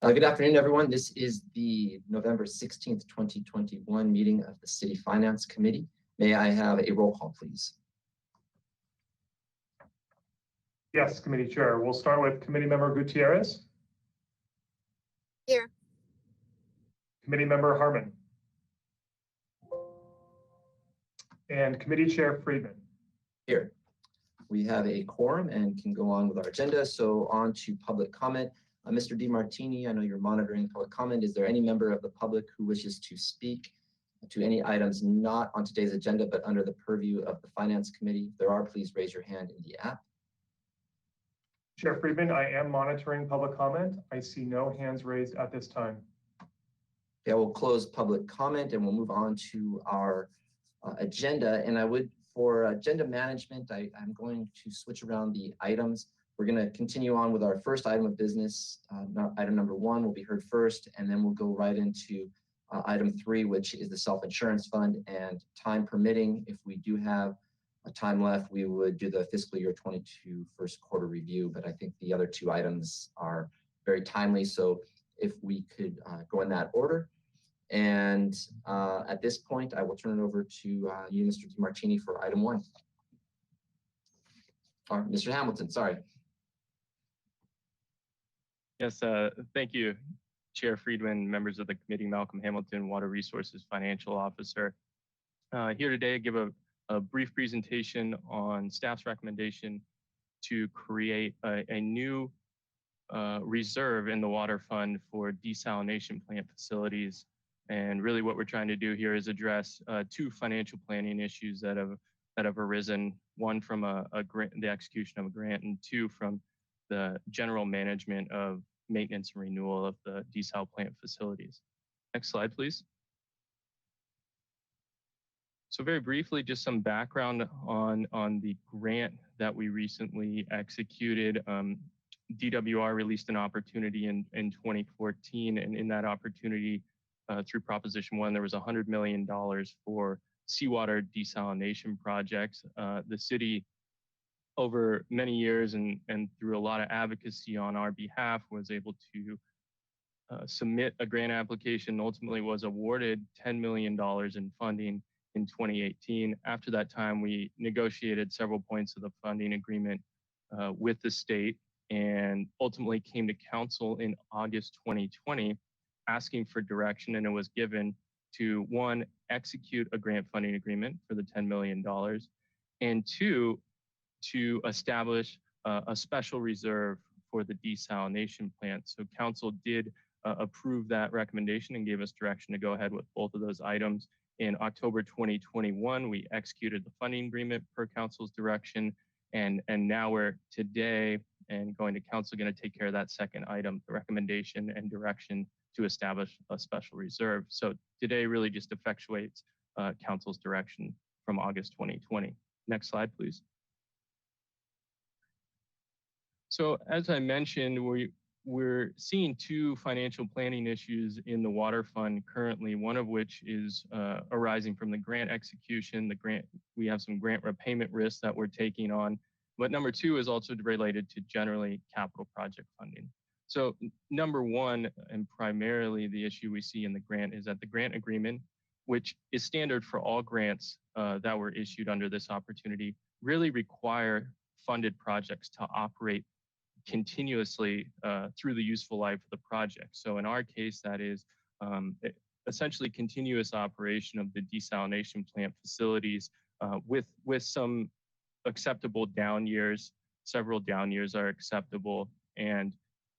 Good afternoon, everyone. This is the November 16th, 2021 meeting of the City Finance Committee. May I have a roll call, please? Yes, Committee Chair. We'll start with Committee Member Gutierrez. Here. Committee Member Harmon. And Committee Chair Friedman. Here. We have a quorum and can go on with our agenda. So on to public comment. Mr. DiMartini, I know you're monitoring public comment. Is there any member of the public who wishes to speak to any items not on today's agenda, but under the purview of the Finance Committee? If there are, please raise your hand in the app. Chair Friedman, I am monitoring public comment. I see no hands raised at this time. Okay, we'll close public comment and we'll move on to our agenda. And I would, for agenda management, I'm going to switch around the items. We're going to continue on with our first item of business. Item number 1 will be heard first, and then we'll go right into item 3, which is the self-insurance fund. And time permitting, if we do have time left, we would do the fiscal year 22 first quarter review. But I think the other 2 items are very timely. So if we could go in that order. And at this point, I will turn it over to you, Mr. DiMartini, for item 1. Or Mr. Hamilton, sorry. Yes, thank you, Chair Friedman, members of the committee, Malcolm Hamilton, Water Resources Financial Officer. Here today, give a brief presentation on staff's recommendation to create a new reserve in the water fund for desalination plant facilities. And really what we're trying to do here is address 2 financial planning issues that have arisen, one from the execution of a grant, and 2 from the general management of maintenance and renewal of the desal plant facilities. Next slide, please. So very briefly, just some background on the grant that we recently executed. DWR released an opportunity in 2014, and in that opportunity, through Proposition 1, there was $100 million for seawater desalination projects. The city, over many years and through a lot of advocacy on our behalf, was able to submit a grant application, ultimately was awarded $10 million in funding in 2018. After that time, we negotiated several points of the funding agreement with the state and ultimately came to council in August 2020 asking for direction, and it was given to 1, execute a grant funding agreement for the $10 million, and 2, to establish a special reserve for the desalination plant. So council did approve that recommendation and gave us direction to go ahead with both of those items. In October 2021, we executed the funding agreement per council's direction, and now we're today and going to council going to take care of that second item, the recommendation and direction to establish a special reserve. So today really just effectuates council's direction from August 2020. Next slide, please. So as I mentioned, we're seeing 2 financial planning issues in the water fund currently, one of which is arising from the grant execution. We have some grant repayment risks that we're taking on, but number 2 is also related to generally capital project funding. So number 1, and primarily the issue we see in the grant, is that the grant agreement, which is standard for all grants that were issued under this opportunity, really require funded projects to operate continuously through the useful life of the project. So in our case, that is essentially continuous operation of the desalination plant facilities with some acceptable down years. Several down years are acceptable. And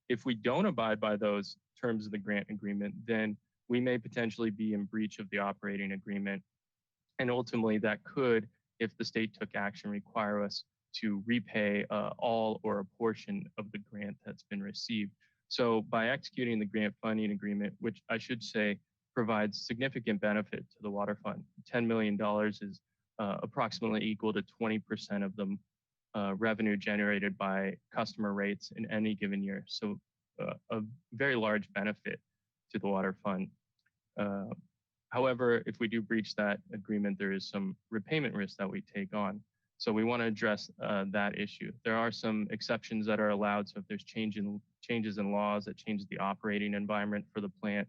if we don't abide by those terms of the grant agreement, then we may potentially be in breach of the operating agreement. And ultimately that could, if the state took action, require us to repay all or a portion of the grant that's been received. So by executing the grant funding agreement, which I should say provides significant benefit to the water fund, $10 million is approximately equal to 20% of the revenue generated by customer rates in any given year. So a very large benefit to the water fund. However, if we do breach that agreement, there is some repayment risk that we take on. So we want to address that issue. There are some exceptions that are allowed. So if there's changes in laws that change the operating environment for the plant,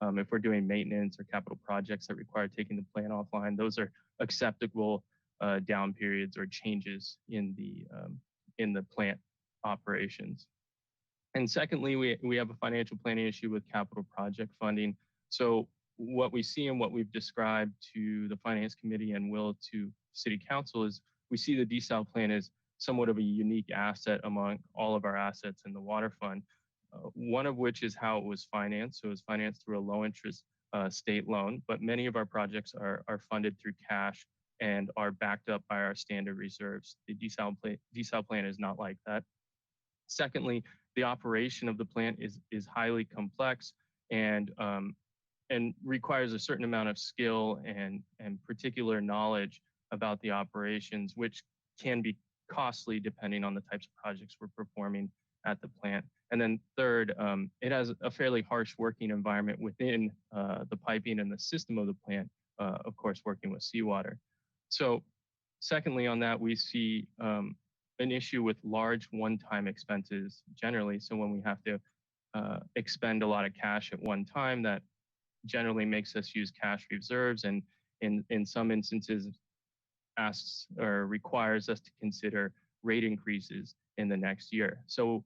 if we're doing maintenance or capital projects that require taking the plant offline, those are acceptable down periods or changes in the plant operations. And secondly, we have a financial planning issue with capital project funding. So what we see and what we've described to the Finance Committee and will to City Council is we see the desal plant as somewhat of a unique asset among all of our assets in the water fund, one of which is how it was financed. So it was financed through a low interest state loan, but many of our projects are funded through cash and are backed up by our standard reserves. The desal plant is not like that. Secondly, the operation of the plant is highly complex and requires a certain amount of skill and particular knowledge about the operations, which can be costly depending on the types of projects we're performing at the plant. And then third, it has a fairly harsh working environment within the piping and the system of the plant, of course, working with seawater. So secondly on that, we see an issue with large one-time expenses generally. So when we have to expend a lot of cash at one time, that generally makes us use cash reserves, and in some instances asks or requires us to consider rate increases in the next year. So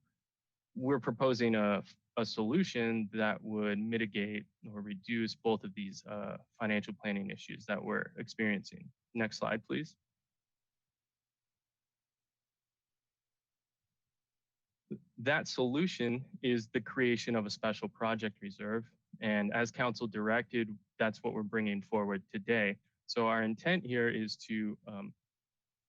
we're proposing a solution that would mitigate or reduce both of these financial planning issues that we're experiencing. Next slide, please. That solution is the creation of a special project reserve. And as council directed, that's what we're bringing forward today. So our intent here is to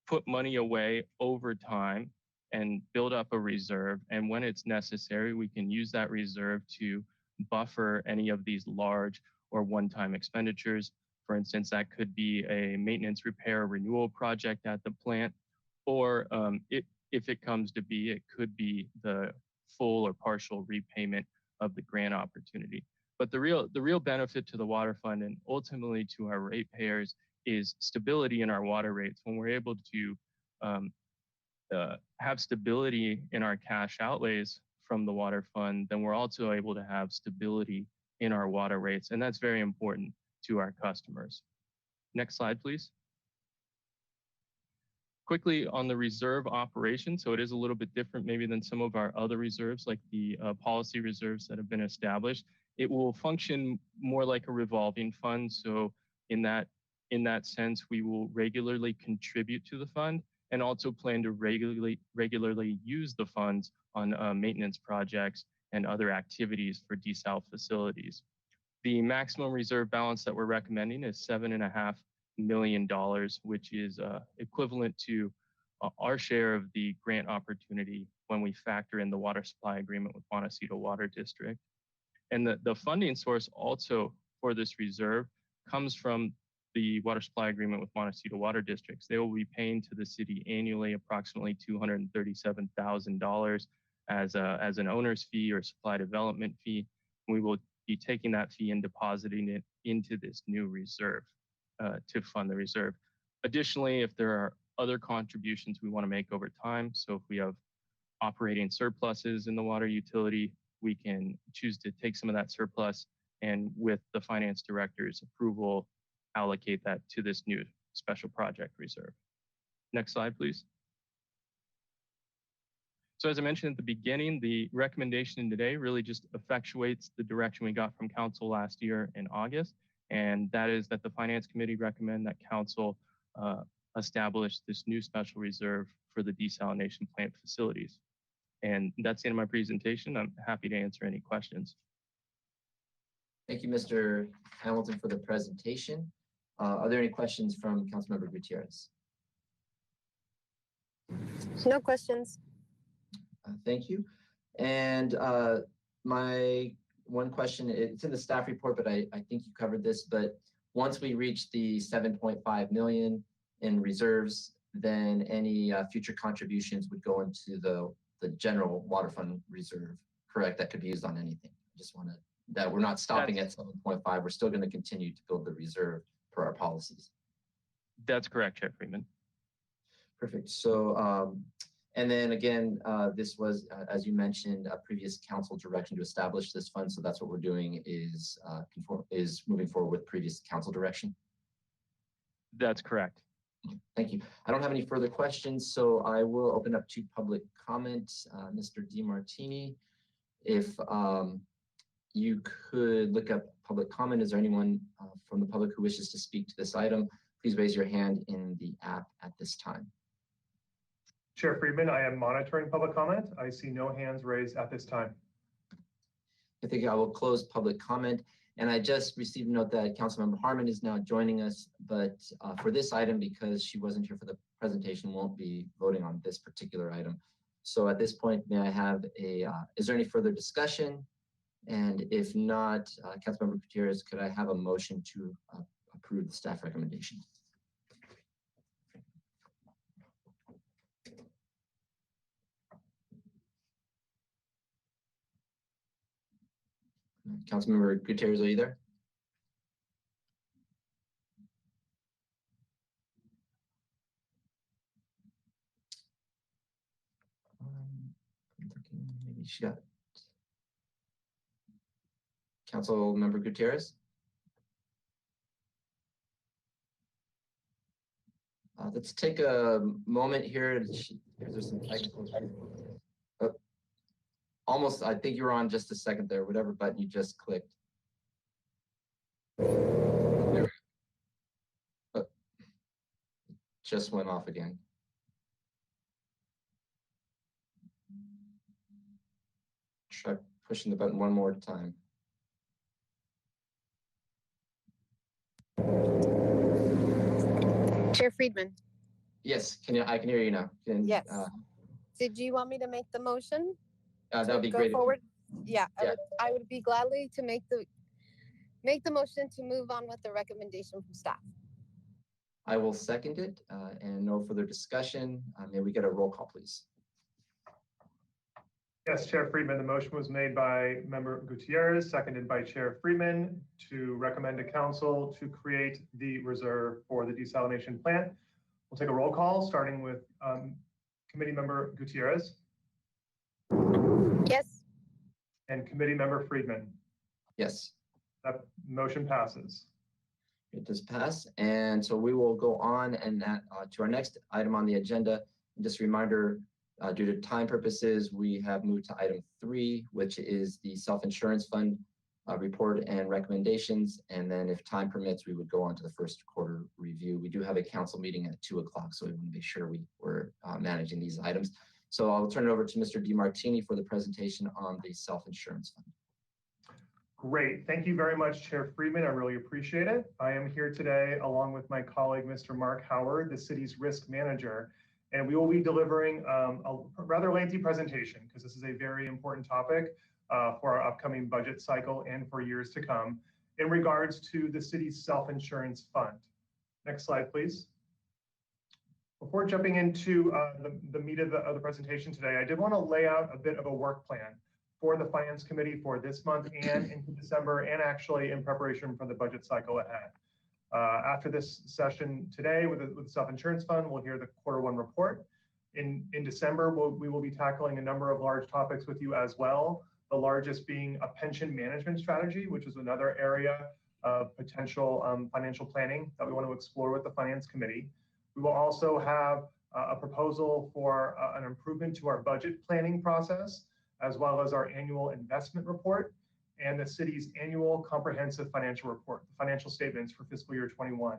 put money away over time and build up a reserve. And when it's necessary, we can use that reserve to buffer any of these large or one-time expenditures. For instance, that could be a maintenance, repair, renewal project at the plant, or if it comes to be, it could be the full or partial repayment of the grant opportunity. But the real benefit to the water fund and ultimately to our ratepayers is stability in our water rates. When we're able to have stability in our cash outlays from the water fund, then we're also able to have stability in our water rates. And that's very important to our customers. Next slide, please. Quickly on the reserve operation. So it is a little bit different maybe than some of our other reserves, like the policy reserves that have been established. It will function more like a revolving fund. So in that sense, we will regularly contribute to the fund and also plan to regularly use the funds on maintenance projects and other activities for desal facilities. The maximum reserve balance that we're recommending is $7.5 million, which is equivalent to our share of the grant opportunity when we factor in the water supply agreement with Montecito Water District. And the funding source also for this reserve comes from the water supply agreement with Montecito Water Districts. They will be paying to the city annually approximately $237,000 as an owner's fee or supply development fee. We will be taking that fee and depositing it into this new reserve to fund the reserve. Additionally, if there are other contributions we want to make over time, so if we have operating surpluses in the water utility, we can choose to take some of that surplus and with the finance director's approval, allocate that to this new special project reserve. Next slide, please. So as I mentioned at the beginning, the recommendation today really just effectuates the direction we got from council last year in August. And that is that the Finance Committee recommend that council establish this new special reserve for the desalination plant facilities. And that's the end of my presentation. I'm happy to answer any questions. Thank you, Mr. Hamilton, for the presentation. Are there any questions from Councilmember Gutierrez? No questions. Thank you. And my one question, it's in the staff report, but I think you covered this, but once we reach the 7.5 million in reserves, then any future contributions would go into the general water fund reserve, correct? That could be used on anything. Just want to, that we're not stopping at 7.5, we're still going to continue to build the reserve per our policies. That's correct, Chair Freeman. Perfect. So, and then again, this was, as you mentioned, a previous council direction to establish this fund. So that's what we're doing is moving forward with previous council direction. That's correct. Thank you. I don't have any further questions, so I will open up to public comment. Mr. DiMartini, if you could look up public comment. Is there anyone from the public who wishes to speak to this item? Please raise your hand in the app at this time. Chair Friedman, I am monitoring public comment. I see no hands raised at this time. I think I will close public comment. And I just received a note that Councilmember Harmon is now joining us, but for this item, because she wasn't here for the presentation, won't be voting on this particular item. So at this point, may I have a, is there any further discussion? And if not, Councilmember Gutierrez, could I have a motion to approve the staff recommendation? Councilmember Gutierrez, are you there? Maybe she got Councilmember Gutierrez. Let's take a moment here. There's some technical. Almost, I think you were on just a second there, whatever button you just clicked. Just went off again. Try pushing the button one more time. Chair Friedman. Yes, I can hear you now. Yes. Did you want me to make the motion? That would be go great. forward? Yeah, Yeah. I would be gladly to make the motion to move on with the recommendation from staff. I will second it, and no further discussion. May we get a roll call, please? Yes, Chair Friedman, the motion was made by Member Gutierrez, seconded by Chair Freeman to recommend to council to create the reserve for the desalination plant. We'll take a roll call, starting with Committee Member Gutierrez. Yes. And Committee Member Friedman. Yes. That motion passes. It does pass. And so we will go on and to our next item on the agenda. And just a reminder, due to time purposes, we have moved to item 3, which is the self-insurance fund report and recommendations. And then if time permits, we would go on to the first quarter review. We do have a council meeting at 2 o'clock, so we want to make sure we're managing these items. So I'll turn it over to Mr. DiMartini for the presentation on the self-insurance fund. Great. Thank you very much, Chair Friedman. I really appreciate it. I am here today along with my colleague, Mr. Mark Howard, the city's risk manager, and we will be delivering a rather lengthy presentation because this is a very important topic for our upcoming budget cycle and for years to come in regards to the city's self-insurance fund. Next slide, please. Before jumping into the meat of the presentation today, I did want to lay out a bit of a work plan for the Finance Committee for this month and into December, and actually in preparation for the budget cycle ahead. After this session today with the self-insurance fund, we'll hear the Q1 report. In December, we will be tackling a number of large topics with you as well. The largest being a pension management strategy, which is another area of potential financial planning that we want to explore with the Finance Committee. We will also have a proposal for an improvement to our budget planning process, as well as our annual investment report and the city's annual comprehensive financial report, the financial statements for fiscal year 21.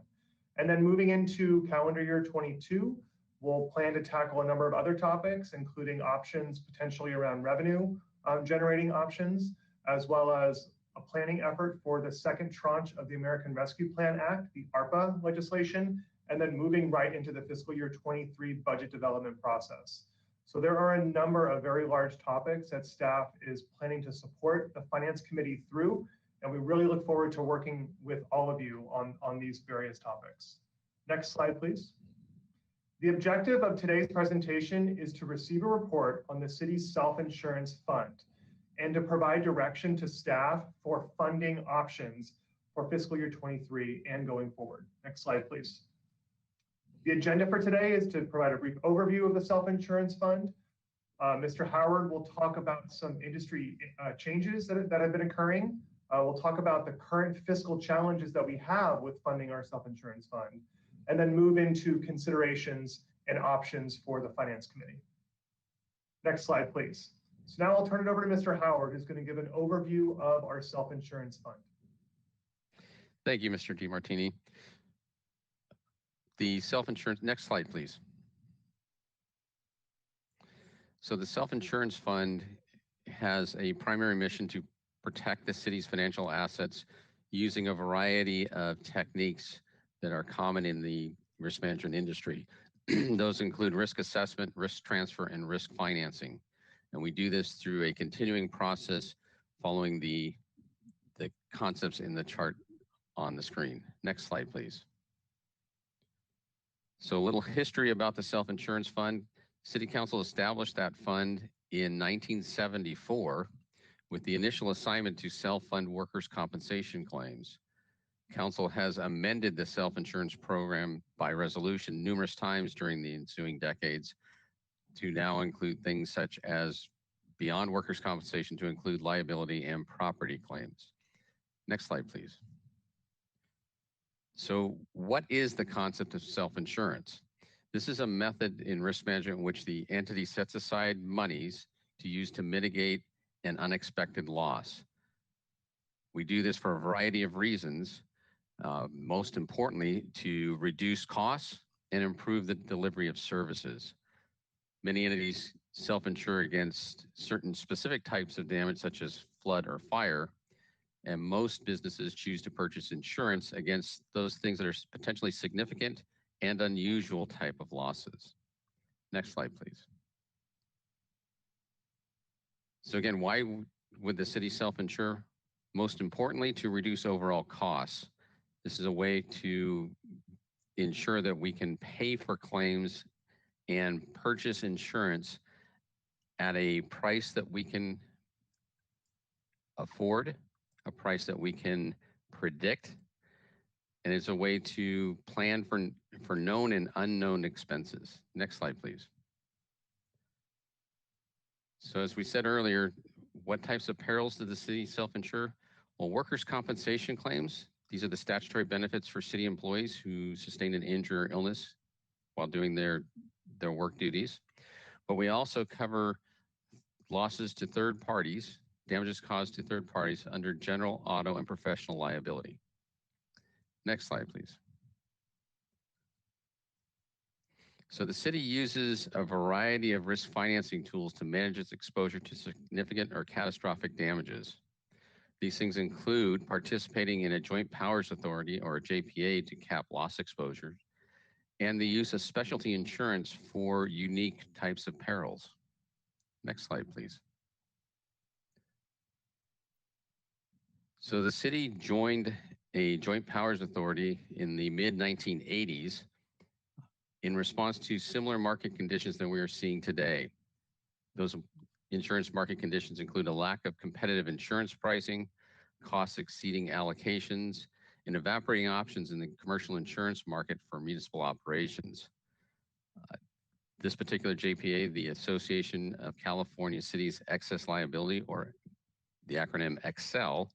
And then moving into calendar year 22, we'll plan to tackle a number of other topics, including options potentially around revenue generating options, as well as a planning effort for the second tranche of the American Rescue Plan Act, the ARPA legislation, and then moving right into the fiscal year 23 budget development process. So there are a number of very large topics that staff is planning to support the Finance Committee through, and we really look forward to working with all of you on these various topics. Next slide, please. The objective of today's presentation is to receive a report on the city's self-insurance fund and to provide direction to staff for funding options for fiscal year 23 and going forward. Next slide, please. The agenda for today is to provide a brief overview of the self-insurance fund. Mr. Howard will talk about some industry changes that have been occurring. We'll talk about the current fiscal challenges that we have with funding our self-insurance fund, and then move into considerations and options for the Finance Committee. Next slide, please. So now I'll turn it over to Mr. Howard, who's going to give an overview of our self-insurance fund. Thank you, Mr. DeMartini. The self-insurance, next slide, please. So the self-insurance fund has a primary mission to protect the city's financial assets using a variety of techniques that are common in the risk management industry. Those include risk assessment, risk transfer, and risk financing. And we do this through a continuing process following the concepts in the chart on the screen. Next slide, please. So a little history about the self-insurance fund. City Council established that fund in 1974 with the initial assignment to self-fund workers' compensation claims. Council has amended the self-insurance program by resolution numerous times during the ensuing decades to now include things such as beyond workers' compensation to include liability and property claims. Next slide, please. So what is the concept of self-insurance? This is a method in risk management in which the entity sets aside monies to use to mitigate an unexpected loss. We do this for a variety of reasons, most importantly, to reduce costs and improve the delivery of services. Many entities self-insure against certain specific types of damage, such as flood or fire, and most businesses choose to purchase insurance against those things that are potentially significant and unusual type of losses. Next slide, please. So again, why would the city self-insure? Most importantly, to reduce overall costs. This is a way to ensure that we can pay for claims and purchase insurance at a price that we can afford, a price that we can predict, and it's a way to plan for known and unknown expenses. Next slide, please. So as we said earlier, what types of perils does the city self-insure? Well, workers' compensation claims, these are the statutory benefits for city employees who sustain an injury or illness while doing their work duties. But we also cover losses to third parties, damages caused to third parties under general, auto, and professional liability. Next slide, please. So the city uses a variety of risk financing tools to manage its exposure to significant or catastrophic damages. These things include participating in a joint powers authority or a JPA to cap loss exposure, and the use of specialty insurance for unique types of perils. Next slide, please. So the city joined a joint powers authority in the mid-1980s in response to similar market conditions that we are seeing today. Those insurance market conditions include a lack of competitive insurance pricing, costs exceeding allocations, and evaporating options in the commercial insurance market for municipal operations. This particular JPA, the Association of California Cities Excess Liability, or the acronym EXCEL,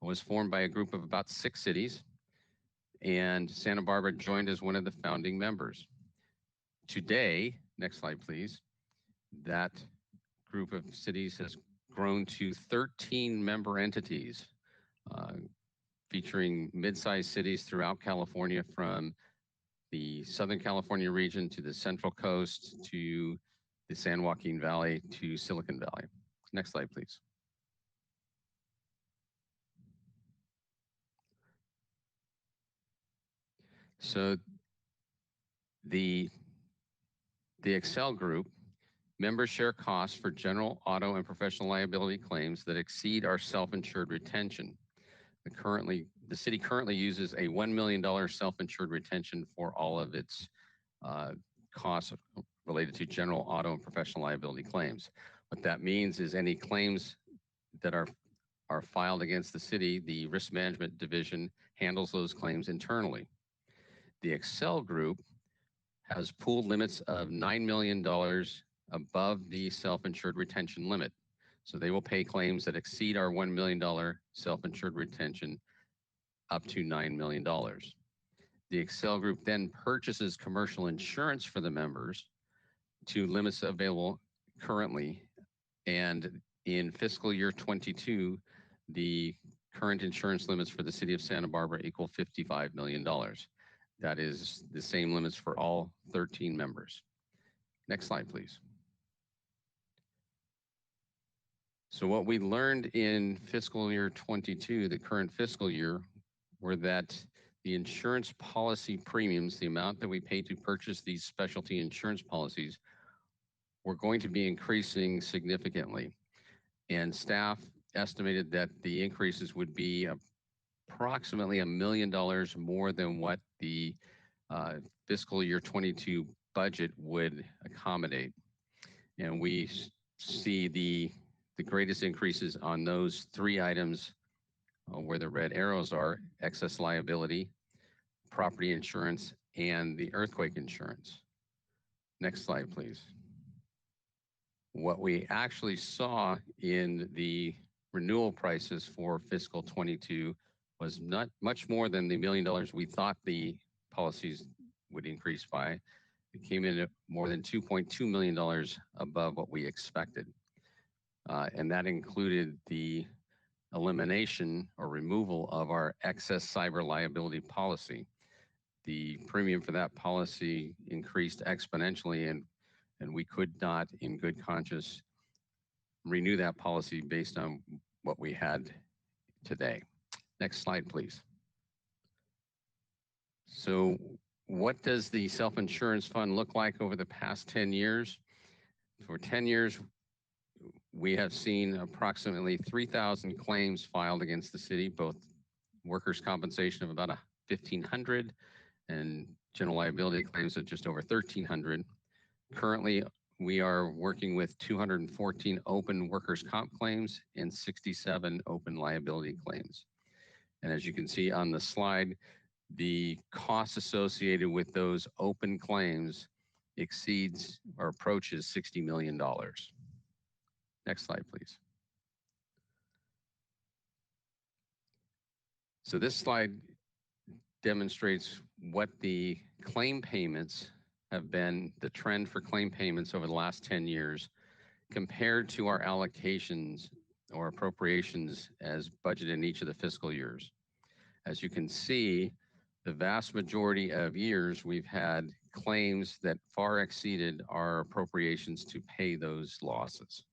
was formed by a group of about 6 cities, and Santa Barbara joined as one of the founding members. Today, next slide, please, that group of cities has grown to 13 member entities, featuring mid-sized cities throughout California, from the Southern California region to the Central Coast to the San Joaquin Valley to Silicon Valley. Next slide, please. So the Excel group, members share costs for general auto and professional liability claims that exceed our self-insured retention. The city currently uses a $1 million self-insured retention for all of its costs related to general auto and professional liability claims. What that means is any claims that are filed against the city, the risk management division handles those claims internally. The Excel group has pooled limits of $9 million above the self-insured retention limit. So they will pay claims that exceed our $1 million self-insured retention up to $9 million. The Excel group then purchases commercial insurance for the members to limits available currently. And in fiscal year 22, the current insurance limits for the city of Santa Barbara equal $55 million. That is the same limits for all 13 members. Next slide, please. So what we learned in fiscal year 22, the current fiscal year, were that the insurance policy premiums, the amount that we pay to purchase these specialty insurance policies, were going to be increasing significantly. And staff estimated that the increases would be approximately $1 million more than what the fiscal year 22 budget would accommodate. And we see the greatest increases on those three items where the red arrows are: excess liability, property insurance, and the earthquake insurance. Next slide, please. What we actually saw in the renewal prices for fiscal 22 was not much more than the $1 million we thought the policies would increase by. It came in at more than $2.2 million above what we expected. And that included the elimination or removal of our excess cyber liability policy. The premium for that policy increased exponentially, and we could not, in good conscience, renew that policy based on what we had today. Next slide, please. So what does the self-insurance fund look like over the past 10 years? For 10 years, we have seen approximately 3,000 claims filed against the city, both workers' compensation of about 1,500 and general liability claims of just over 1,300. Currently, we are working with 214 open workers' comp claims and 67 open liability claims. And as you can see on the slide, the cost associated with those open claims exceeds or approaches $60 million. Next slide, please. So this slide demonstrates what the claim payments have been, the trend for claim payments over the last 10 years compared to our allocations or appropriations as budgeted in each of the fiscal years. As you can see, the vast majority of years we've had claims that far exceeded our appropriations to pay those losses.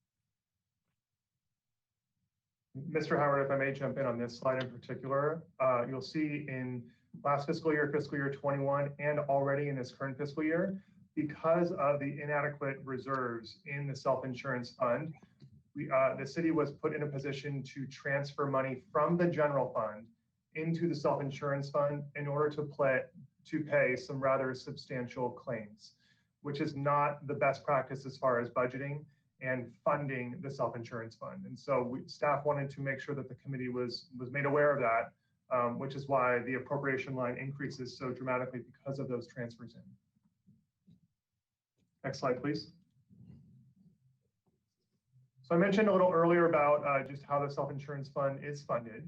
Mr. Howard, if I may jump in on this slide in particular, you'll see in last fiscal year 21, and already in this current fiscal year, because of the inadequate reserves in the self-insurance fund, the city was put in a position to transfer money from the general fund into the self-insurance fund in order to pay some rather substantial claims, which is not the best practice as far as budgeting and funding the self-insurance fund. And so staff wanted to make sure that the committee was made aware of that, which is why the appropriation line increases so dramatically because of those transfers in. Next slide, please. So I mentioned a little earlier about just how the self-insurance fund is funded.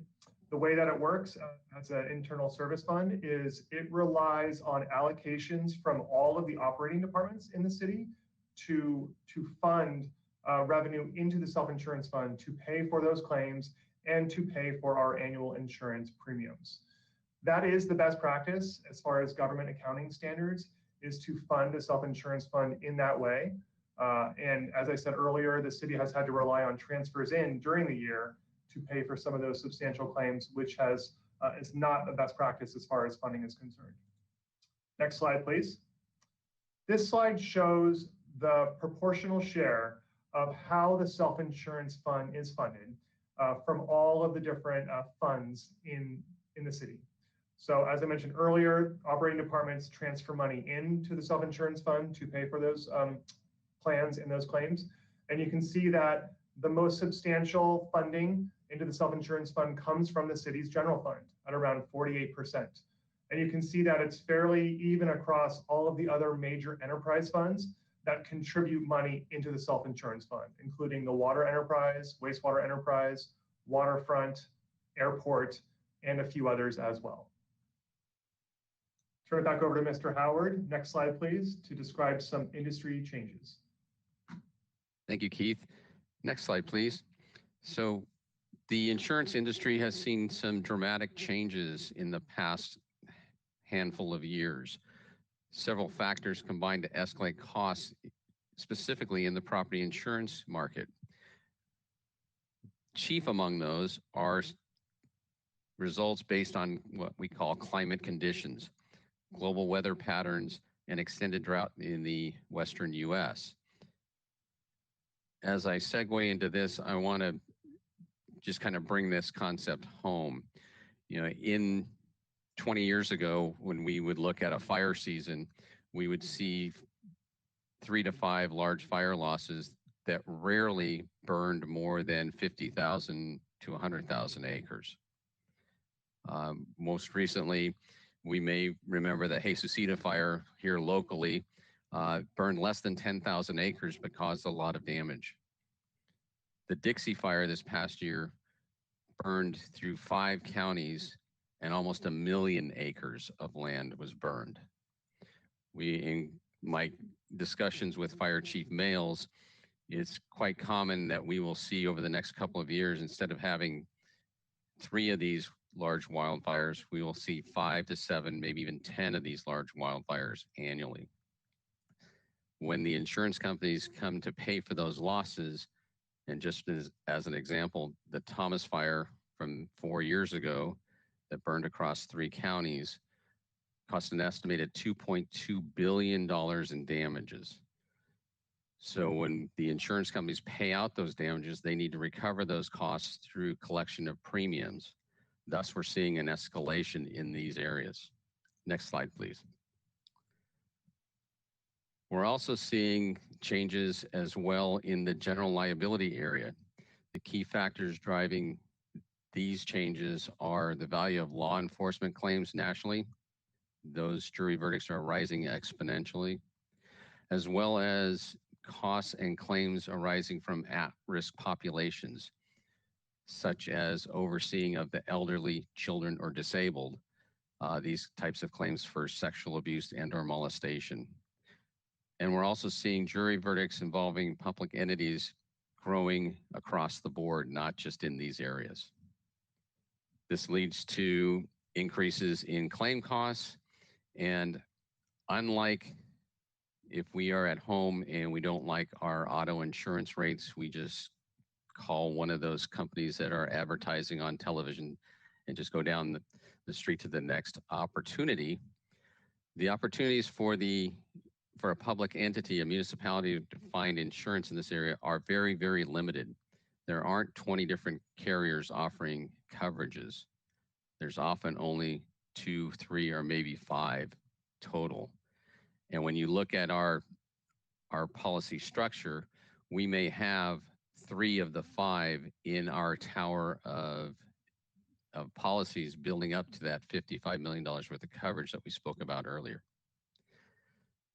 The way that it works as an internal service fund is it relies on allocations from all of the operating departments in the city to fund revenue into the self-insurance fund to pay for those claims and to pay for our annual insurance premiums. That is the best practice as far as government accounting standards, is to fund a self-insurance fund in that way. And as I said earlier, the city has had to rely on transfers in during the year to pay for some of those substantial claims, which is not the best practice as far as funding is concerned. Next slide, please. This slide shows the proportional share of how the self-insurance fund is funded from all of the different funds in the city. So as I mentioned earlier, operating departments transfer money into the self-insurance fund to pay for those plans and those claims. And you can see that the most substantial funding into the self-insurance fund comes from the city's general fund at around 48%. And you can see that it's fairly even across all of the other major enterprise funds that contribute money into the self-insurance fund, including the water enterprise, wastewater enterprise, waterfront, airport, and a few others as well. Turn it back over to Mr. Howard. Next slide, please, to describe some industry changes. Thank you, Keith. Next slide, please. So the insurance industry has seen some dramatic changes in the past handful of years. Several factors combined to escalate costs, specifically in the property insurance market. Chief among those are results based on what we call climate conditions, global weather patterns, and extended drought in the Western US. As I segue into this, I want to just kind of bring this concept home. You know, in 20 years ago, when we would look at a fire season, we would see 3 to 5 large fire losses that rarely burned more than 50,000 to 100,000 acres. Most recently, we may remember the Jesucita fire here locally burned less than 10,000 acres but caused a lot of damage. The Dixie fire this past year burned through 5 counties and almost 1 million acres of land was burned. In my discussions with Fire Chief Males, it's quite common that we will see over the next couple of years, instead of having 3 of these large wildfires, we will see 5 to 7, maybe even 10 of these large wildfires annually. When the insurance companies come to pay for those losses, and just as an example, the Thomas Fire from 4 years ago that burned across 3 counties cost an estimated $2.2 billion in damages. So when the insurance companies pay out those damages, they need to recover those costs through collection of premiums. Thus, we're seeing an escalation in these areas. Next slide, please. We're also seeing changes as well in the general liability area. The key factors driving these changes are the value of law enforcement claims nationally. Those jury verdicts are rising exponentially, as well as costs and claims arising from at-risk populations, such as overseeing of the elderly, children, or disabled. These types of claims for sexual abuse and/or molestation. And we're also seeing jury verdicts involving public entities growing across the board, not just in these areas. This leads to increases in claim costs, and unlike if we are at home and we don't like our auto insurance rates, we just call one of those companies that are advertising on television and just go down the street to the next opportunity. The opportunities for a public entity, a municipality, to find insurance in this area are very, very limited. There aren't 20 different carriers offering coverages. There's often only 2, 3, or maybe 5 total. And when you look at our policy structure, we may have 3 of the 5 in our tower of policies building up to that $55 million worth of coverage that we spoke about earlier.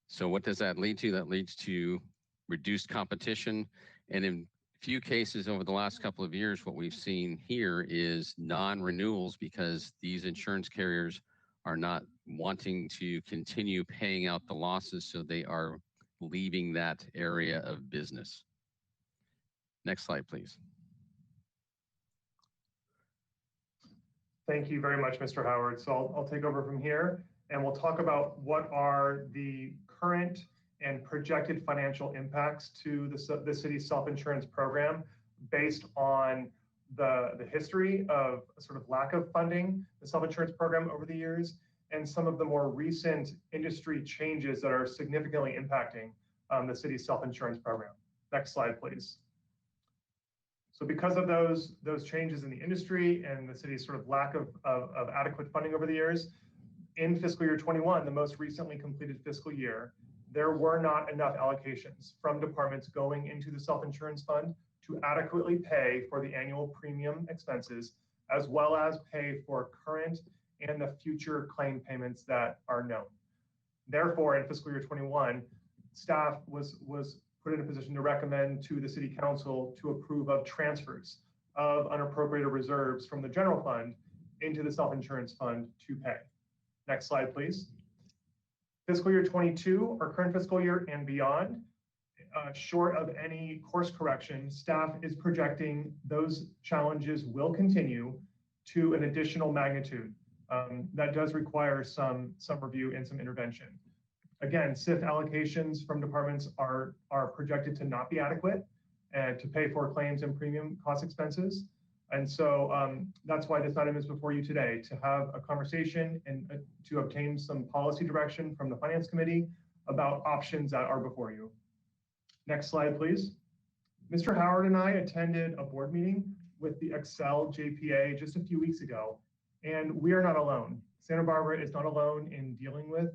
So what does that lead to? That leads to reduced competition and Few cases over the last couple of years, what we've seen here is non-renewals because these insurance carriers are not wanting to continue paying out the losses, so they are leaving that area of business. Next slide, please. Thank you very much, Mr. Howard. So I'll take over from here and we'll talk about what are the current and projected financial impacts to the city's self-insurance program based on the history of a sort of lack of funding the self-insurance program over the years and some of the more recent industry changes that are significantly impacting the city's self-insurance program. Next slide, please. So because of those changes in the industry and the city's sort of lack of adequate funding over the years, in fiscal year 21, the most recently completed fiscal year, there were not enough allocations from departments going into the self-insurance fund to adequately pay for the annual premium expenses, as well as pay for current and the future claim payments that are known. Therefore, in fiscal year 21, staff was put in a position to recommend to the city council to approve of transfers of unappropriated reserves from the general fund into the self-insurance fund to pay. Next slide, please. Fiscal year 22, our current fiscal year and beyond, short of any course correction, staff is projecting those challenges will continue to an additional magnitude. That does require some review and some intervention. Again, SIF allocations from departments are projected to not be adequate to pay for claims and premium cost expenses. And so that's why this item is before you today, to have a conversation and to obtain some policy direction from the Finance Committee about options that are before you. Next slide, please. Mr. Howard and I attended a board meeting with the Excel JPA just a few weeks ago, and we are not alone. Santa Barbara is not alone in dealing with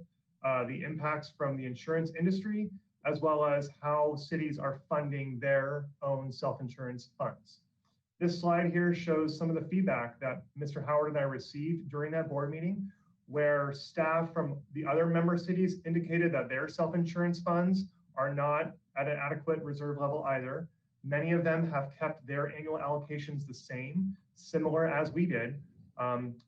the impacts from the insurance industry, as well as how cities are funding their own self-insurance funds. This slide here shows some of the feedback that Mr. Howard and I received during that board meeting, where staff from the other member cities indicated that their self-insurance funds are not at an adequate reserve level either. Many of them have kept their annual allocations the same, similar as we did.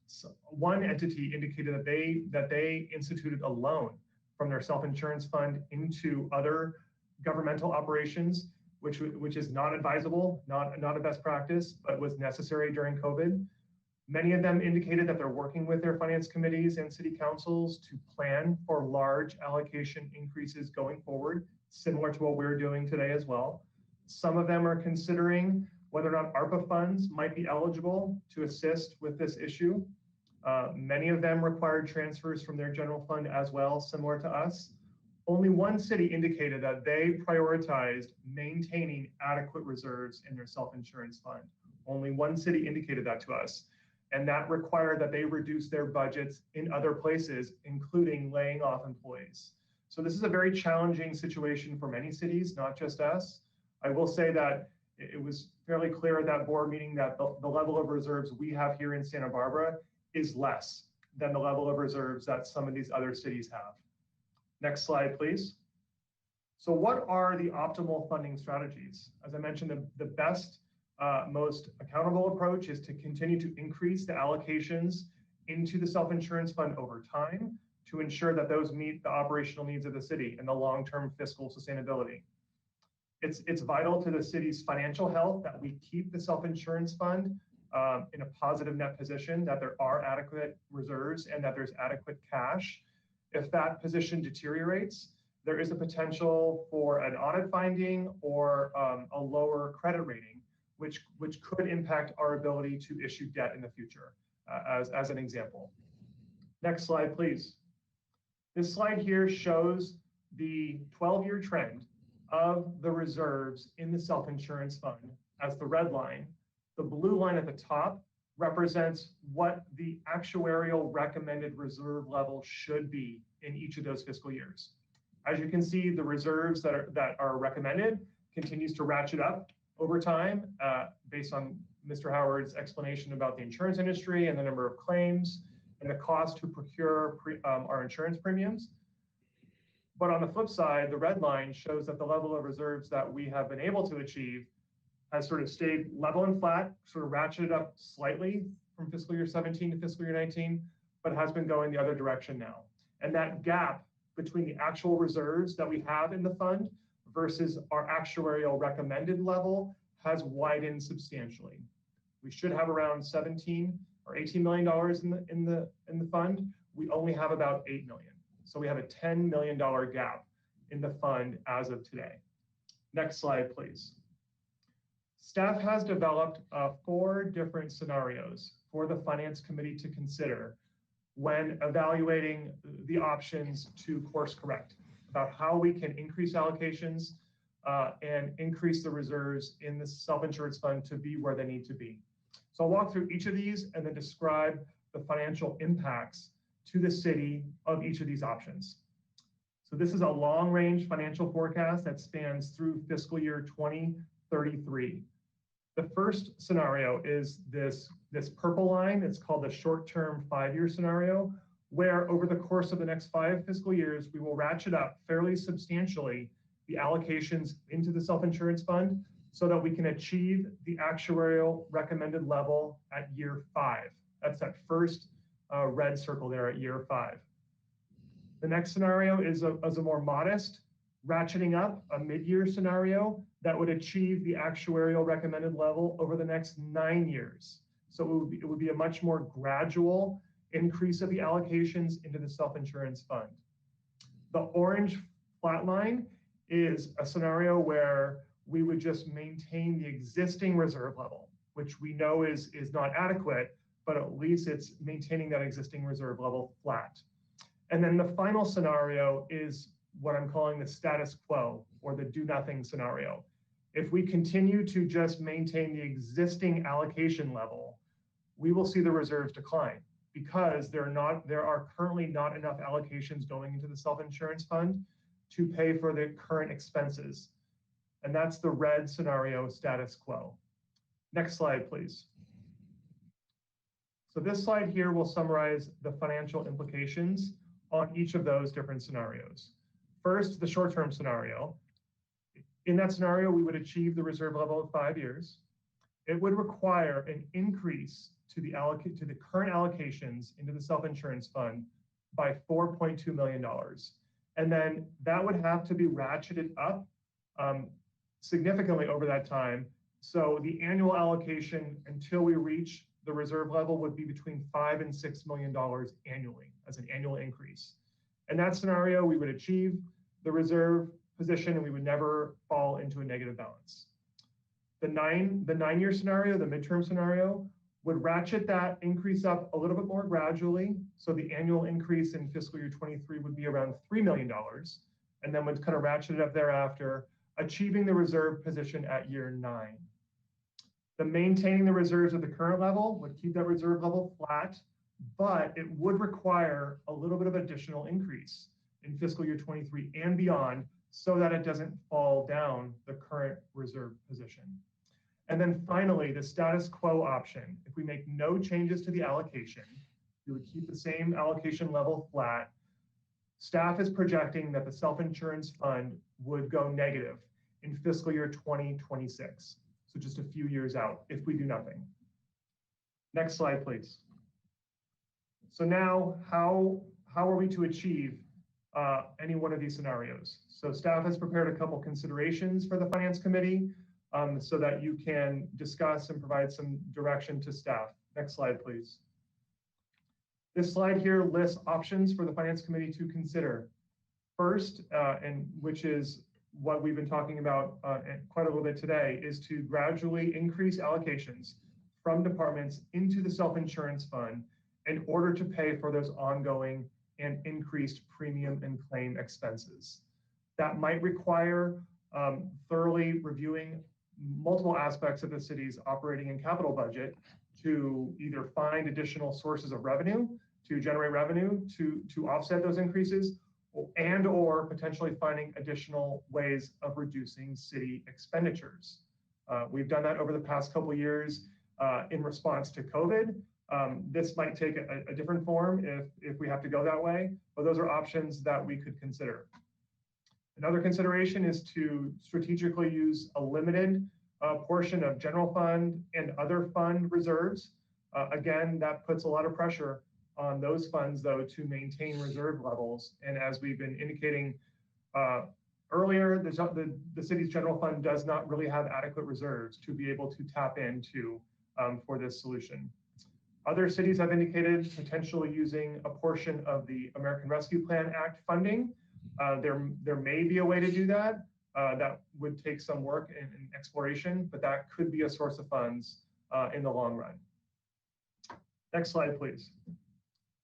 So one entity indicated that they instituted a loan from their self-insurance fund into other governmental operations, which is not advisable, not a best practice, but was necessary during COVID. Many of them indicated that they're working with their finance committees and city councils to plan for large allocation increases going forward, similar to what we're doing today as well. Some of them are considering whether or not ARPA funds might be eligible to assist with this issue. Many of them required transfers from their general fund as well, similar to us. Only one city indicated that they prioritized maintaining adequate reserves in their self-insurance fund. Only one city indicated that to us. And that required that they reduce their budgets in other places, including laying off employees. So this is a very challenging situation for many cities, not just us. I will say that it was fairly clear at that board meeting that the level of reserves we have here in Santa Barbara is less than the level of reserves that some of these other cities have. Next slide, please. So what are the optimal funding strategies? As I mentioned, the best, most accountable approach is to continue to increase the allocations into the self-insurance fund over time to ensure that those meet the operational needs of the city and the long-term fiscal sustainability. It's vital to the city's financial health that we keep the self-insurance fund in a positive net position, that there are adequate reserves and that there's adequate cash. If that position deteriorates, there is a potential for an audit finding or a lower credit rating, which could impact our ability to issue debt in the future, as an example. Next slide, please. This slide here shows the 12-year trend of the reserves in the self-insurance fund as the red line. The blue line at the top represents what the actuarial recommended reserve level should be in each of those fiscal years. As you can see, the reserves that are recommended continues to ratchet up over time based on Mr. Howard's explanation about the insurance industry and the number of claims and the cost to procure our insurance premiums. But on the flip side, the red line shows that the level of reserves that we have been able to achieve has sort of stayed level and flat, sort of ratcheted up slightly from fiscal year 17 to fiscal year 19, but has been going the other direction now. And that gap between the actual reserves that we have in the fund versus our actuarial recommended level has widened substantially. We should have around 17 or $18 million in the fund. We only have about 8 million. So we have a $10 million gap in the fund as of today. Next slide, please. Staff has developed 4 different scenarios for the Finance Committee to consider when evaluating the options to course correct about how we can increase allocations and increase the reserves in the self-insurance fund to be where they need to be. So I'll walk through each of these and then describe the financial impacts to the city of each of these options. So this is a long-range financial forecast that spans through fiscal year 2033. The first scenario is this purple line. It's called the short-term 5-year scenario, where over the course of the next 5 fiscal years, we will ratchet up fairly substantially the allocations into the self-insurance fund so that we can achieve the actuarial recommended level at year 5. That's that first red circle there at year 5. The next scenario is a more modest ratcheting up, a mid-year scenario that would achieve the actuarial recommended level over the next 9 years. So it would be a much more gradual increase of the allocations into the self-insurance fund. The orange flat line is a scenario where we would just maintain the existing reserve level, which we know is not adequate, but at least it's maintaining that existing reserve level flat. And then the final scenario is what I'm calling the status quo, or the do nothing scenario. If we continue to just maintain the existing allocation level, we will see the reserves decline because there are currently not enough allocations going into the self-insurance fund to pay for the current expenses. And that's the red scenario, status quo. Next slide, please. So this slide here will summarize the financial implications on each of those different scenarios. First, the short-term scenario. In that scenario, we would achieve the reserve level of 5 years. It would require an increase to the current allocations into the self-insurance fund by $4.2 million. And then that would have to be ratcheted up significantly over that time. So the annual allocation until we reach the reserve level would be between $5 and $6 million annually as an annual increase. In that scenario, we would achieve the reserve position and we would never fall into a negative balance. The 9-year scenario, the midterm scenario, would ratchet that increase up a little bit more gradually. So the annual increase in fiscal year 23 would be around $3 million, and then would kind of ratchet it up thereafter, achieving the reserve position at year 9. The maintaining the reserves at the current level would keep that reserve level flat, but it would require a little bit of additional increase in fiscal year 23 and beyond so that it doesn't fall down the current reserve position. And then finally, the status quo option. If we make no changes to the allocation, we would keep the same allocation level flat. Staff is projecting that the self-insurance fund would go negative in fiscal year 2026. So just a few years out if we do nothing. Next slide, please. So now how are we to achieve any one of these scenarios? So staff has prepared a couple considerations for the Finance Committee so that you can discuss and provide some direction to staff. Next slide, please. This slide here lists options for the Finance Committee to consider. First, and which is what we've been talking about quite a little bit today, is to gradually increase allocations from departments into the self-insurance fund in order to pay for those ongoing and increased premium and claim expenses. That might require thoroughly reviewing multiple aspects of the city's operating and capital budget to either find additional sources of revenue, to generate revenue, to offset those increases, and or potentially finding additional ways of reducing city expenditures. We've done that over the past couple of years in response to COVID. This might take a different form if we have to go that way, but those are options that we could consider. Another consideration is to strategically use a limited a portion of general fund and other fund reserves. Again, that puts a lot of pressure on those funds, though, to maintain reserve levels. And as we've been indicating earlier, the city's general fund does not really have adequate reserves to be able to tap into for this solution. Other cities have indicated potentially using a portion of the American Rescue Plan Act funding. There may be a way to do that. That would take some work and exploration, but that could be a source of funds in the long run. Next slide, please.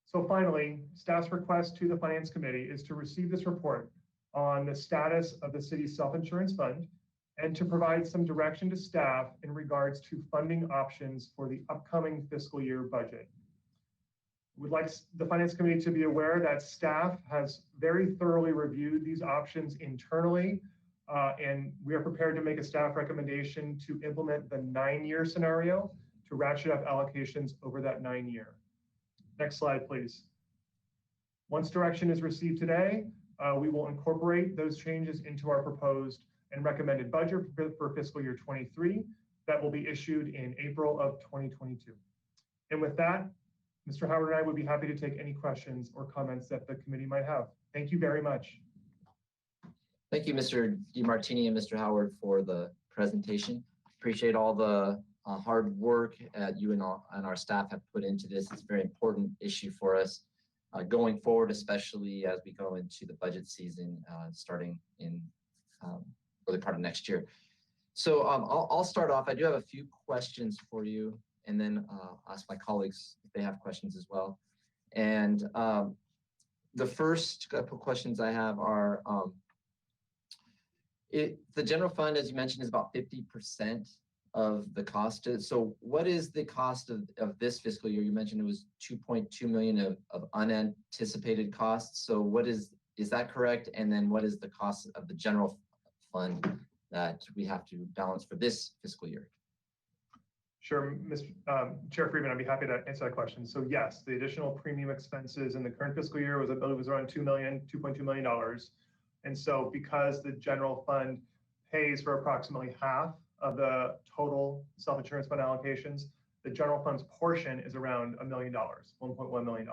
So finally, staff's request to the Finance Committee is to receive this report on the status of the city's self-insurance fund and to provide some direction to staff in regards to funding options for the upcoming fiscal year budget. We'd like the Finance Committee to be aware that staff has very thoroughly reviewed these options internally, and we are prepared to make a staff recommendation to implement the 9-year scenario to ratchet up allocations over that 9-year. Next slide, please. Once direction is received today, we will incorporate those changes into our proposed and recommended budget for fiscal year 23 that will be issued in April of 2022. And with that, Mr. Howard and I would be happy to take any questions or comments that the committee might have. Thank you very much. Thank you, Mr. DeMartini and Mr. Howard, for the presentation. Appreciate all the hard work you and our staff have put into this. It's a very important issue for us going forward, especially as we go into the budget season starting in early part of next year. So I'll start off. I do have a few questions for you, and then ask my colleagues if they have questions as well. And the first couple questions I have are, the general fund, as you mentioned, is about 50% of the cost. So what is the cost of this fiscal year? You mentioned it was 2.2 million of unanticipated costs. So what is that correct? And then what is the cost of the general fund that we have to balance for this fiscal year? Sure, Mr. Chair Friedman, I'd be happy to answer that question. So yes, the additional premium expenses in the current fiscal year was, I believe, around $2.2 million. And so because the general fund pays for approximately half of the total self-insurance fund allocations, the general fund's portion is around $1 million, $1.1 million.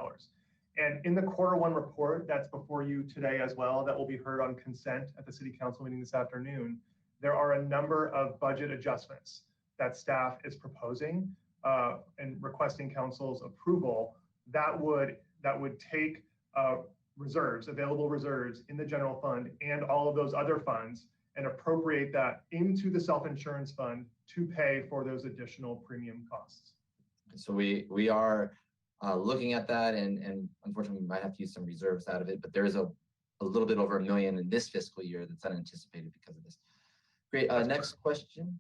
And in the Q1 report that's before you today as well, that will be heard on consent at the City Council meeting this afternoon, there are a number of budget adjustments that staff is proposing and requesting council's approval that would take reserves, available reserves in the general fund and all of those other funds and appropriate that into the self-insurance fund to pay for those additional premium costs. So we are looking at that, and unfortunately we might have to use some reserves out of it, but there is a little bit over $1 million in this fiscal year that's unanticipated because of this. Great. Next question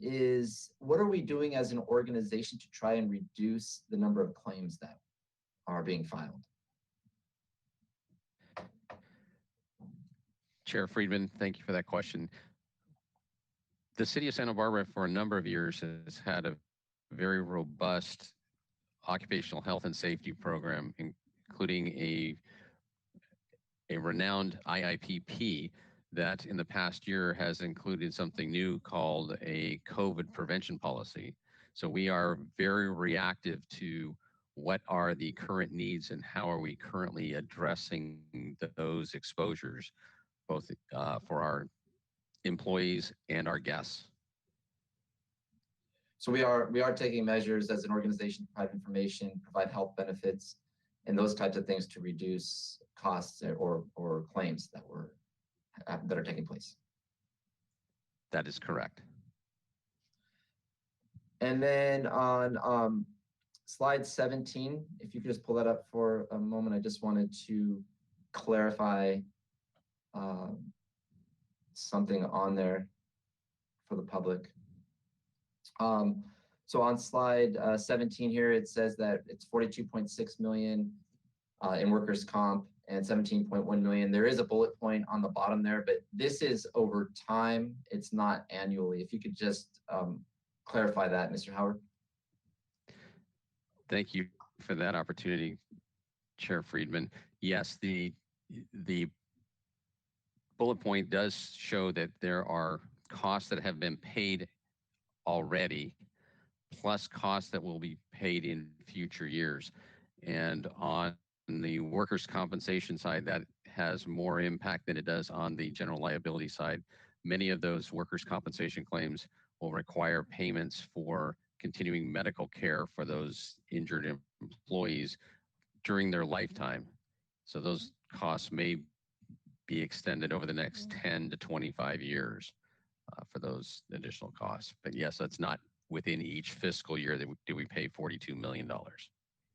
is, what are we doing as an organization to try and reduce the number of claims that are being filed? Chair Friedman, thank you for that question. The city of Santa Barbara for a number of years has had a very robust occupational health and safety program, including a renowned IIPP that in the past year has included something new called a COVID prevention policy. So we are very reactive to what are the current needs and how are we currently addressing those exposures, both for our employees and our guests. So we are taking measures as an organization to provide information, provide health benefits, and those types of things to reduce costs or claims that are taking place. That is correct. And then on slide 17, if you could just pull that up for a moment, I just wanted to clarify something on there for the public. So on slide 17 here, it says that it's 42.6 million in workers' comp and 17.1 million. There is a bullet point on the bottom there, but this is over time. It's not annually. If you could just clarify that, Mr. Howard. Thank you for that opportunity, Chair Friedman. Yes, the bullet point does show that there are costs that have been paid already, plus costs that will be paid in future years. And on the workers' compensation side, that has more impact than it does on the general liability side. Many of those workers' compensation claims will require payments for continuing medical care for those injured employees during their lifetime. So those costs may be extended over the next 10 to 25 years for those additional costs. But yes, that's not within each fiscal year that do we pay $42 million.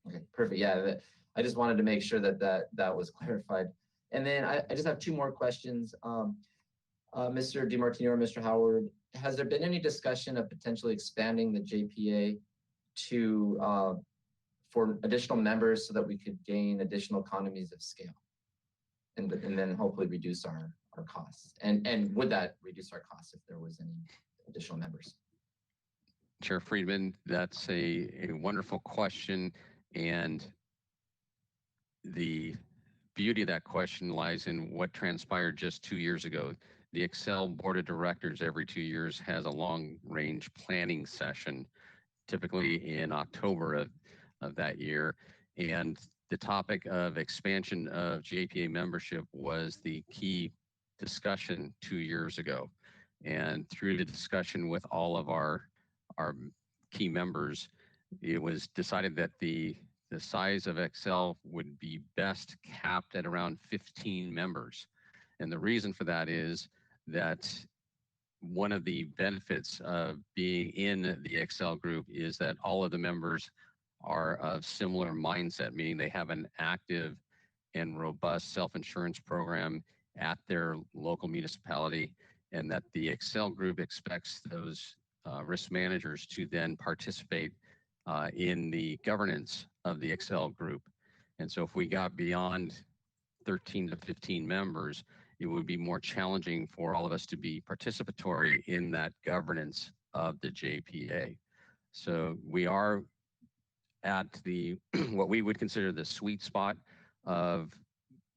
Okay, perfect. Yeah, I just wanted to make sure that that was clarified. And then I just have two more questions. Mr. DeMartini or Mr. Howard, has there been any discussion of potentially expanding the JPA to for additional members so that we could gain additional economies of scale and then hopefully reduce our costs? And would that reduce our costs if there was any additional members? Chair Friedman, that's a wonderful question. And the beauty of that question lies in what transpired just 2 years ago. The Excel Board of Directors every 2 years has a long-range planning session, typically in October of that year. And the topic of expansion of JPA membership was the key discussion 2 years ago. And through the discussion with all of our key members, it was decided that the size of Excel would be best capped at around 15 members. And the reason for that is that one of the benefits of being in the Excel group is that all of the members are of similar mindset, meaning they have an active and robust self-insurance program at their local municipality, and that the Excel group expects those risk managers to then participate in the governance of the Excel group. And so if we got beyond 13 to 15 members, it would be more challenging for all of us to be participatory in that governance of the JPA. So we are at the what we would consider the sweet spot of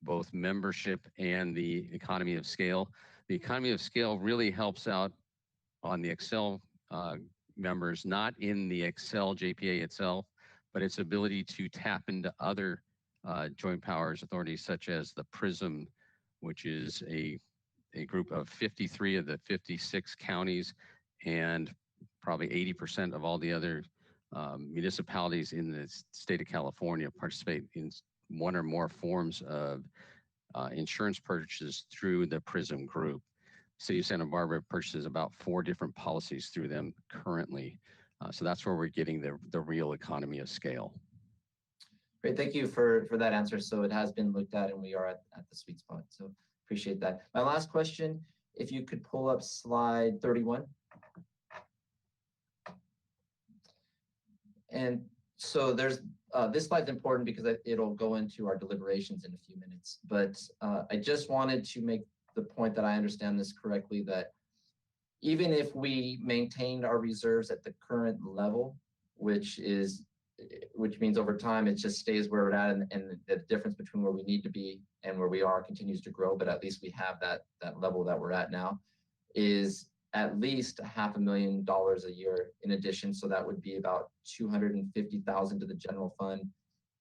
both membership and the economy of scale. The economy of scale really helps out on the Excel members, not in the Excel JPA itself, but its ability to tap into other joint powers authorities such as the PRISM, which is a group of 53 of the 56 counties and probably 80% of all the other municipalities in the state of California participate in one or more forms of insurance purchases through the PRISM group. City of Santa Barbara purchases about 4 different policies through them currently. So that's where we're getting the real economy of scale. Great, thank you for that answer. So it has been looked at and we are at the sweet spot. So appreciate that. My last question, if you could pull up slide 31. And so there's, this slide's important because it'll go into our deliberations in a few minutes. But I just wanted to make the point that I understand this correctly, that even if we maintained our reserves at the current level, which means over time it just stays where we're at, and the difference between where we need to be and where we are continues to grow, but at least we have that level that we're at now, is at least $500,000 a year in addition. So that would be about $250,000 to the general fund.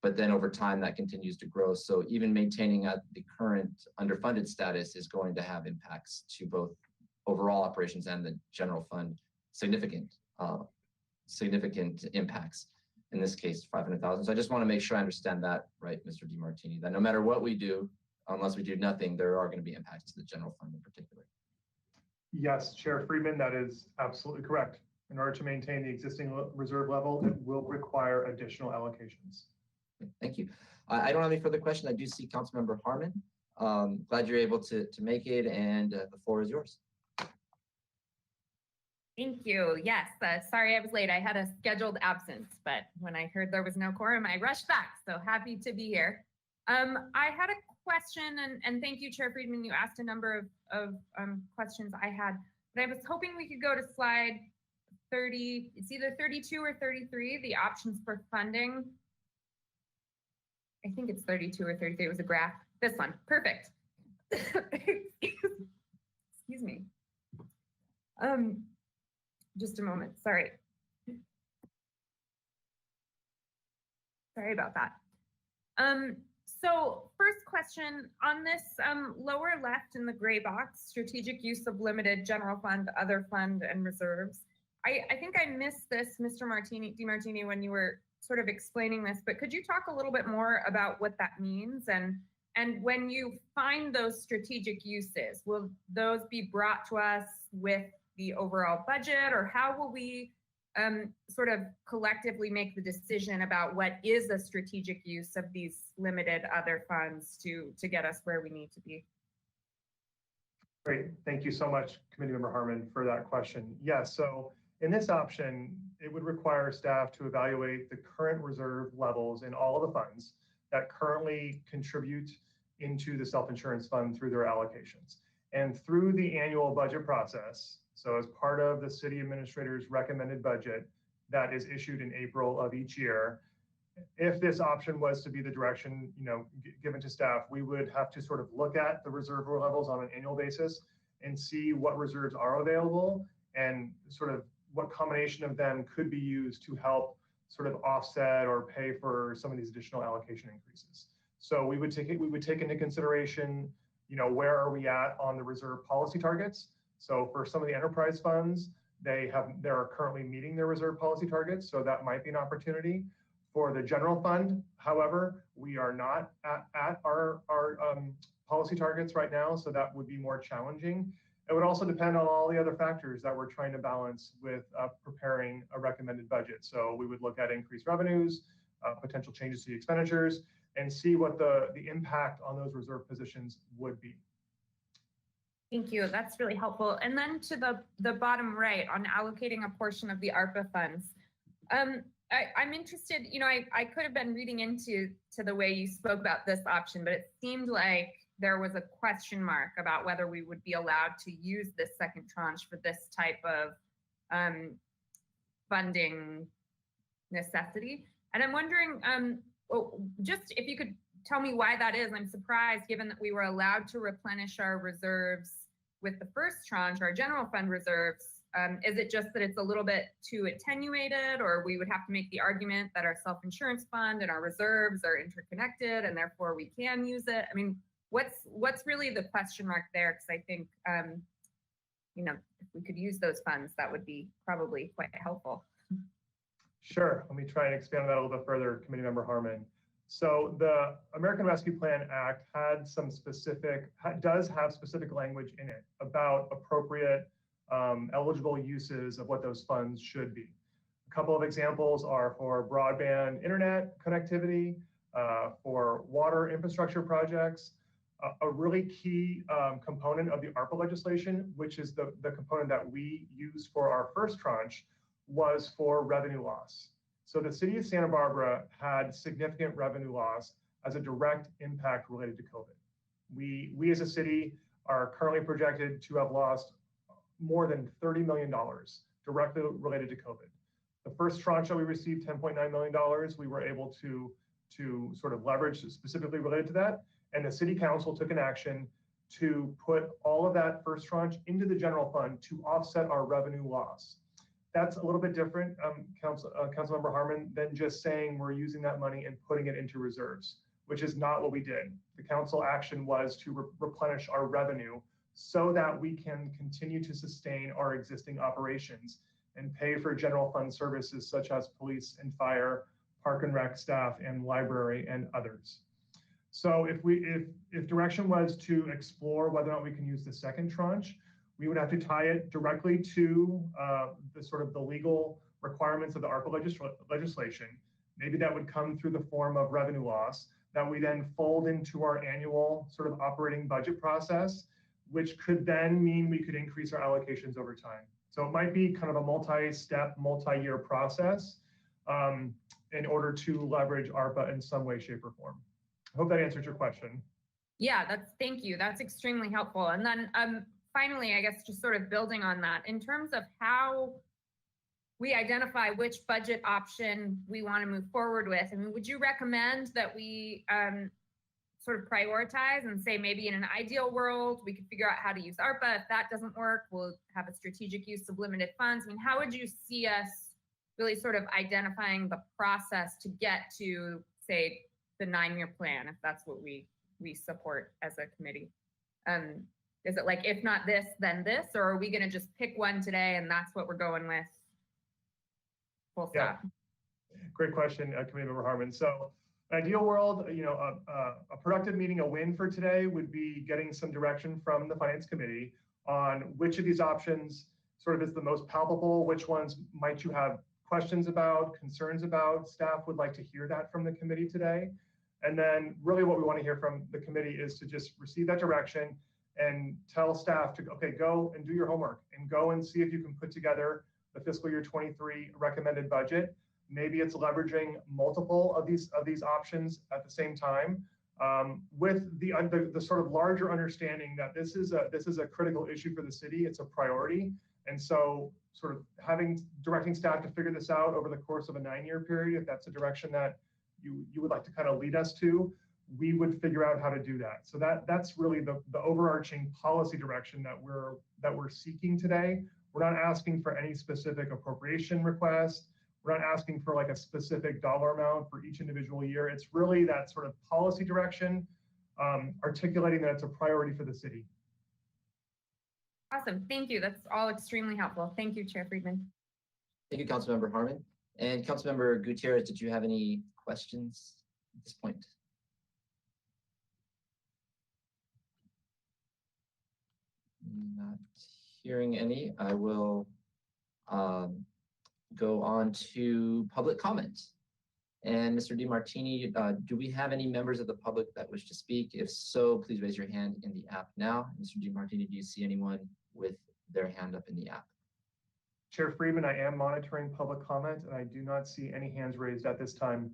But then over time that continues to grow. So even maintaining at the current underfunded status is going to have impacts to both overall operations and the general fund, significant impacts. In this case, 500,000. So I just want to make sure I understand that right, Mr. DeMartini, that no matter what we do, unless we do nothing, there are going to be impacts to the general fund in particular. Yes, Chair Friedman, that is absolutely correct. In order to maintain the existing reserve level, it will require additional allocations. Thank you. I don't have any further questions. I do see Councilmember Harmon. Glad you're able to make it, and the floor is yours. Thank you. Yes, sorry I was late. I had a scheduled absence, but when I heard there was no quorum, I rushed back. So happy to be here. I had a question, and thank you, Chair Friedman. You asked a number of questions I had, but I was hoping we could go to slide 30. It's either 32 or 33, the options for funding. I think it's 32 or 33. It was a graph. This one. Perfect. Excuse me. just a moment, sorry. Sorry about that. So first question on this lower left in the gray box, strategic use of limited general fund, other fund, and reserves. I think I missed this, Mr. DeMartini, when you were sort of explaining this, but could you talk a little bit more about what that means? And when you find those strategic uses, will those be brought to us with the overall budget, or how will we sort of collectively make the decision about what is a strategic use of these limited other funds to get us where we need to be? Great. Thank you so much, Committee Member Harmon, for that question. Yes, so in this option, it would require staff to evaluate the current reserve levels in all of the funds that currently contribute into the self-insurance fund through their allocations. And through the annual budget process, so as part of the city administrator's recommended budget that is issued in April of each year, if this option was to be the direction, given to staff, we would have to sort of look at the reserve levels on an annual basis and see what reserves are available and sort of what combination of them could be used to help sort of offset or pay for some of these additional allocation increases. So we would take into consideration, where are we at on the reserve policy targets? So for some of the enterprise funds, they are currently meeting their reserve policy targets, so that might be an opportunity. For the general fund, however, we are not at our policy targets right now, so that would be more challenging. It would also depend on all the other factors that we're trying to balance with preparing a recommended budget. So we would look at increased revenues, potential changes to the expenditures, and see what the impact on those reserve positions would be. Thank you. That's really helpful. And then to the bottom right on allocating a portion of the ARPA funds. I'm interested, I could have been reading into the way you spoke about this option, but it seemed like there was a question mark about whether we would be allowed to use this second tranche for this type of funding necessity. And I'm wondering, just if you could tell me why that is. I'm surprised, given that we were allowed to replenish our reserves with the first tranche, our general fund reserves. Is it just that it's a little bit too attenuated, or we would have to make the argument that our self-insurance fund and our reserves are interconnected and therefore we can use it? I mean, what's really the question mark there? Because I think, if we could use those funds, that would be probably quite helpful. Sure. Let me try and expand on that a little bit further, Committee Member Harmon. So the American Rescue Plan Act does have specific language in it about appropriate eligible uses of what those funds should be. A couple of examples are for broadband internet connectivity, for water infrastructure projects. A really key component of the ARPA legislation, which is the component that we used for our first tranche, was for revenue loss. So the city of Santa Barbara had significant revenue loss as a direct impact related to COVID. We as a city are currently projected to have lost more than $30 million directly related to COVID. The first tranche that we received, $10.9 million, we were able to sort of leverage specifically related to that. And the city council took an action to put all of that first tranche into the general fund to offset our revenue loss. That's a little bit different, Councilmember Harmon, than just saying we're using that money and putting it into reserves, which is not what we did. The council action was to replenish our revenue so that we can continue to sustain our existing operations and pay for general fund services such as police and fire, park and rec staff, and library, and others. So if direction was to explore whether or not we can use the second tranche, we would have to tie it directly to the legal requirements of the ARPA legislation. Maybe that would come through the form of revenue loss that we then fold into our annual sort of operating budget process, which could then mean we could increase our allocations over time. So it might be kind of a multi-step, multi-year process in order to leverage ARPA in some way, shape, or form. I hope that answers your question. Yeah, thank you. That's extremely helpful. And then finally, I guess just sort of building on that, in terms of how we identify which budget option we want to move forward with, I mean, would you recommend that we sort of prioritize and say, maybe in an ideal world, we could figure out how to use ARPA. If that doesn't work, we'll have a strategic use of limited funds. I mean, how would you see us really sort of identifying the process to get to, say, the 9-year plan, if that's what we support as a committee? Is it like, if not this, then this, or are we going to just pick one today and that's what we're going with? Full stop. Great question, Committee Member Harmon. So, ideal world, a productive meeting, a win for today would be getting some direction from the Finance Committee on which of these options sort of is the most palpable, which ones might you have questions about, concerns about. Staff would like to hear that from the committee today. And then really what we want to hear from the committee is to just receive that direction and tell staff to, okay, go and do your homework and go and see if you can put together the fiscal year 23 recommended budget. Maybe it's leveraging multiple of these options at the same time, with the sort of larger understanding that this is a critical issue for the city. It's a priority, and so sort of directing staff to figure this out over the course of a 9-year period, if that's a direction that you would like to kind of lead us to, we would figure out how to do that. So that's really the overarching policy direction that we're seeking today. We're not asking for any specific appropriation request. We're not asking for like a specific dollar amount for each individual year. It's really that sort of policy direction, articulating that it's a priority for the city. Awesome. Thank you. That's all extremely helpful. Thank you, Chair Friedman. Thank you, Councilmember Harmon. And Councilmember Gutierrez, did you have any questions at this point? Not hearing any. I will go on to public comment. And Mr. DeMartini, do we have any members of the public that wish to speak? If so, please raise your hand in the app now. Mr. DeMartini, do you see anyone with their hand up in the app? Chair Friedman, I am monitoring public comment and I do not see any hands raised at this time.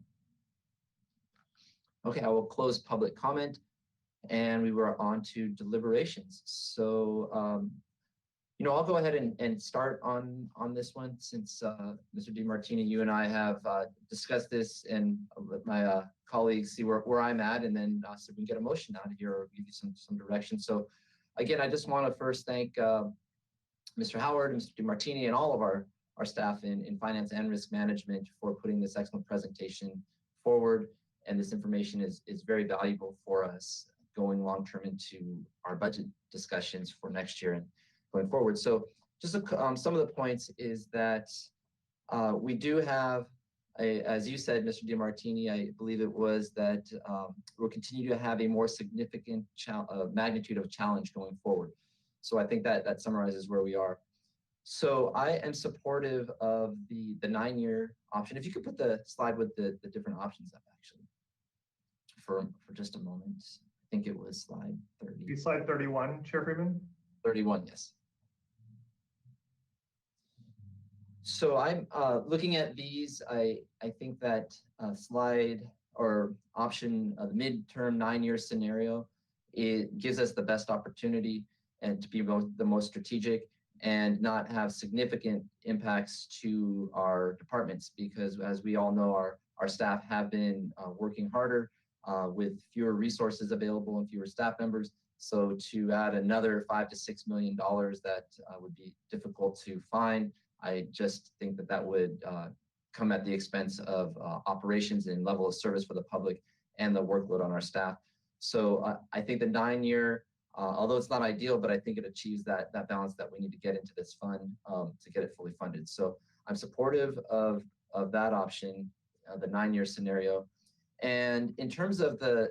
Okay, I will close public comment and we were on to deliberations. So, I'll go ahead and start on this one since Mr. DeMartini, you and I have discussed this and let my colleagues see where I'm at, and then so we can get a motion out of here or give you some direction. So again, I just want to first thank Mr. Howard and Mr. DeMartini and all of our staff in finance and risk management for putting this excellent presentation forward. And this information is very valuable for us going long-term into our budget discussions for next year and going forward. So just some of the points is that we do have, as you said, Mr. DeMartini, I believe it was that we'll continue to have a more significant magnitude of challenge going forward. So I think that summarizes where we are. So I am supportive of the 9-year option. If you could put the slide with the different options up actually for just a moment. I think it was slide 30. Slide 31, Chair Freeman. 31, yes. So I'm looking at these. I think that slide or option of the midterm 9-year scenario, it gives us the best opportunity and to be the most strategic and not have significant impacts to our departments, because as we all know, our staff have been working harder with fewer resources available and fewer staff members. So to add another $5 to $6 million that would be difficult to find. I just think that would come at the expense of operations and level of service for the public and the workload on our staff. So I think the 9-year, although it's not ideal, but I think it achieves that balance that we need to get into this fund to get it fully funded. So I'm supportive of that option, the 9-year scenario. And in terms of the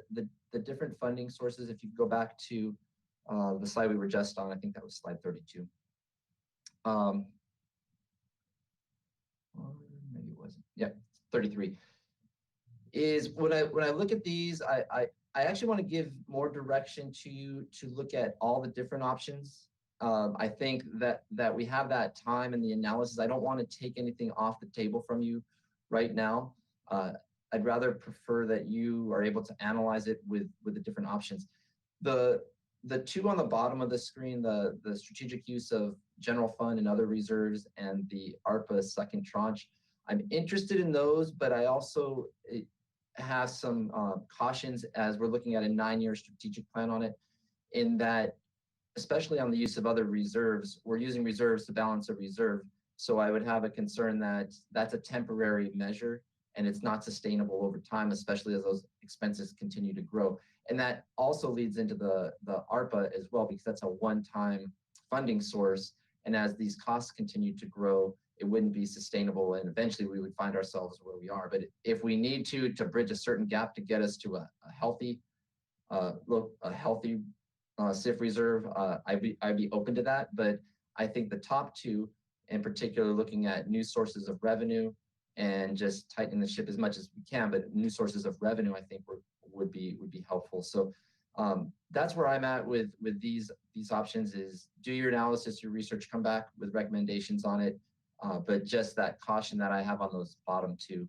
different funding sources, if you go back to the slide we were just on, I think that was slide 32. Or maybe it wasn't. Yeah, 33. Is when I look at these, I actually want to give more direction to you to look at all the different options. I think that we have that time in the analysis. I don't want to take anything off the table from you right now. I'd rather prefer that you are able to analyze it with the different options. The two on the bottom of the screen, the strategic use of general fund and other reserves and the ARPA second tranche, I'm interested in those, but I also have some cautions as we're looking at a 9-year strategic plan on it, in that, especially on the use of other reserves, we're using reserves to balance a reserve. So I would have a concern that that's a temporary measure and it's not sustainable over time, especially as those expenses continue to grow. And that also leads into the ARPA as well, because that's a one-time funding source. And as these costs continue to grow, it wouldn't be sustainable. And eventually we would find ourselves where we are. But if we need to bridge a certain gap to get us to a healthy SIF reserve, I'd be open to that. But I think the top two, in particular, looking at new sources of revenue and just tightening the ship as much as we can, but new sources of revenue, I think would be helpful. So that's where I'm at with these options. Is do your analysis, your research, come back with recommendations on it. But just that caution that I have on those bottom two,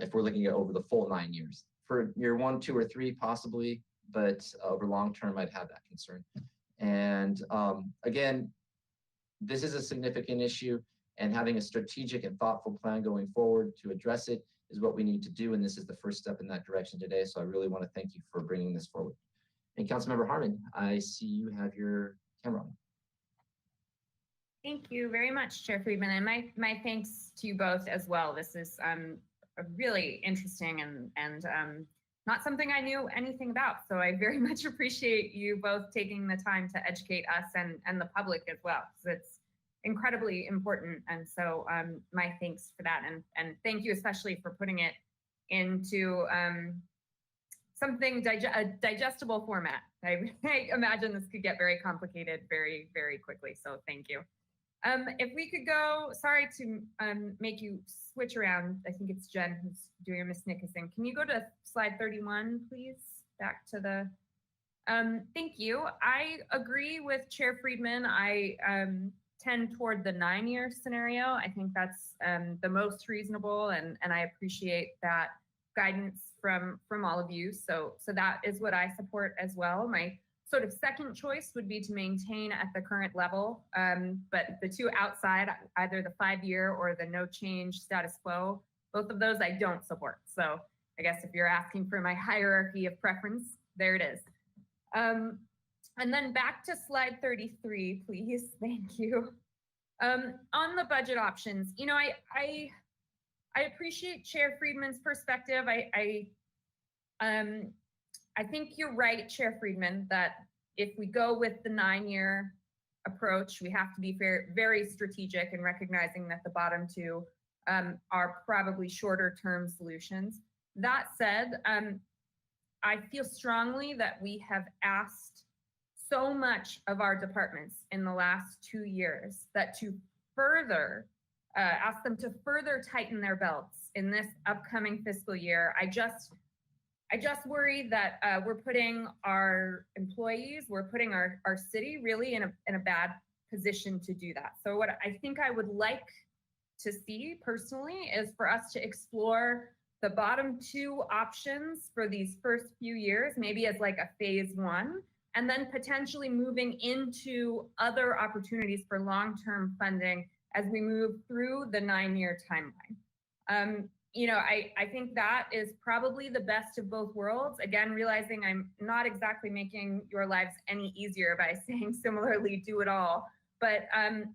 if we're looking at over the full 9 years. For year 1, 2, or 3, possibly, but over long term, I'd have that concern. And again, this is a significant issue, and having a strategic and thoughtful plan going forward to address it is what we need to do. And this is the first step in that direction today. So I really want to thank you for bringing this forward. And Councilmember Harmon, I see you have your camera on. Thank you very much, Chair Friedman, and my thanks to you both as well. This is a really interesting and not something I knew anything about. So I very much appreciate you both taking the time to educate us and the public as well, because it's incredibly important. And so my thanks for that, and thank you especially for putting it into something a digestible format. I imagine this could get very complicated very, very quickly. So thank you. If we could go, sorry to make you switch around. I think it's Jen who's doing Miss Nickerson. Can you go to slide 31, please? Back to the, thank you. I agree with Chair Friedman. I tend toward the 9-year scenario. I think that's the most reasonable, and I appreciate that guidance from all of you. So that is what I support as well. My sort of second choice would be to maintain at the current level, but the two outside, either the 5-year or the no change status quo, both of those I don't support. So I guess if you're asking for my hierarchy of preference, there it is. And then back to slide 33, please. Thank you. On the budget options, you know, I appreciate Chair Friedman's perspective. I think you're right, Chair Friedman, that if we go with the 9-year approach, we have to be very strategic in recognizing that the bottom two are probably shorter term solutions. That said, I feel strongly that we have asked so much of our departments in the last 2 years that to further ask them to further tighten their belts in this upcoming fiscal year. I just worry that we're putting our employees, we're putting our city really in a bad position to do that. So what I think I would like to see personally is for us to explore the bottom two options for these first few years, maybe as like a phase 1, and then potentially moving into other opportunities for long-term funding as we move through the 9-year timeline. You know, I think that is probably the best of both worlds. Again, realizing I'm not exactly making your lives any easier by saying similarly do it all. But,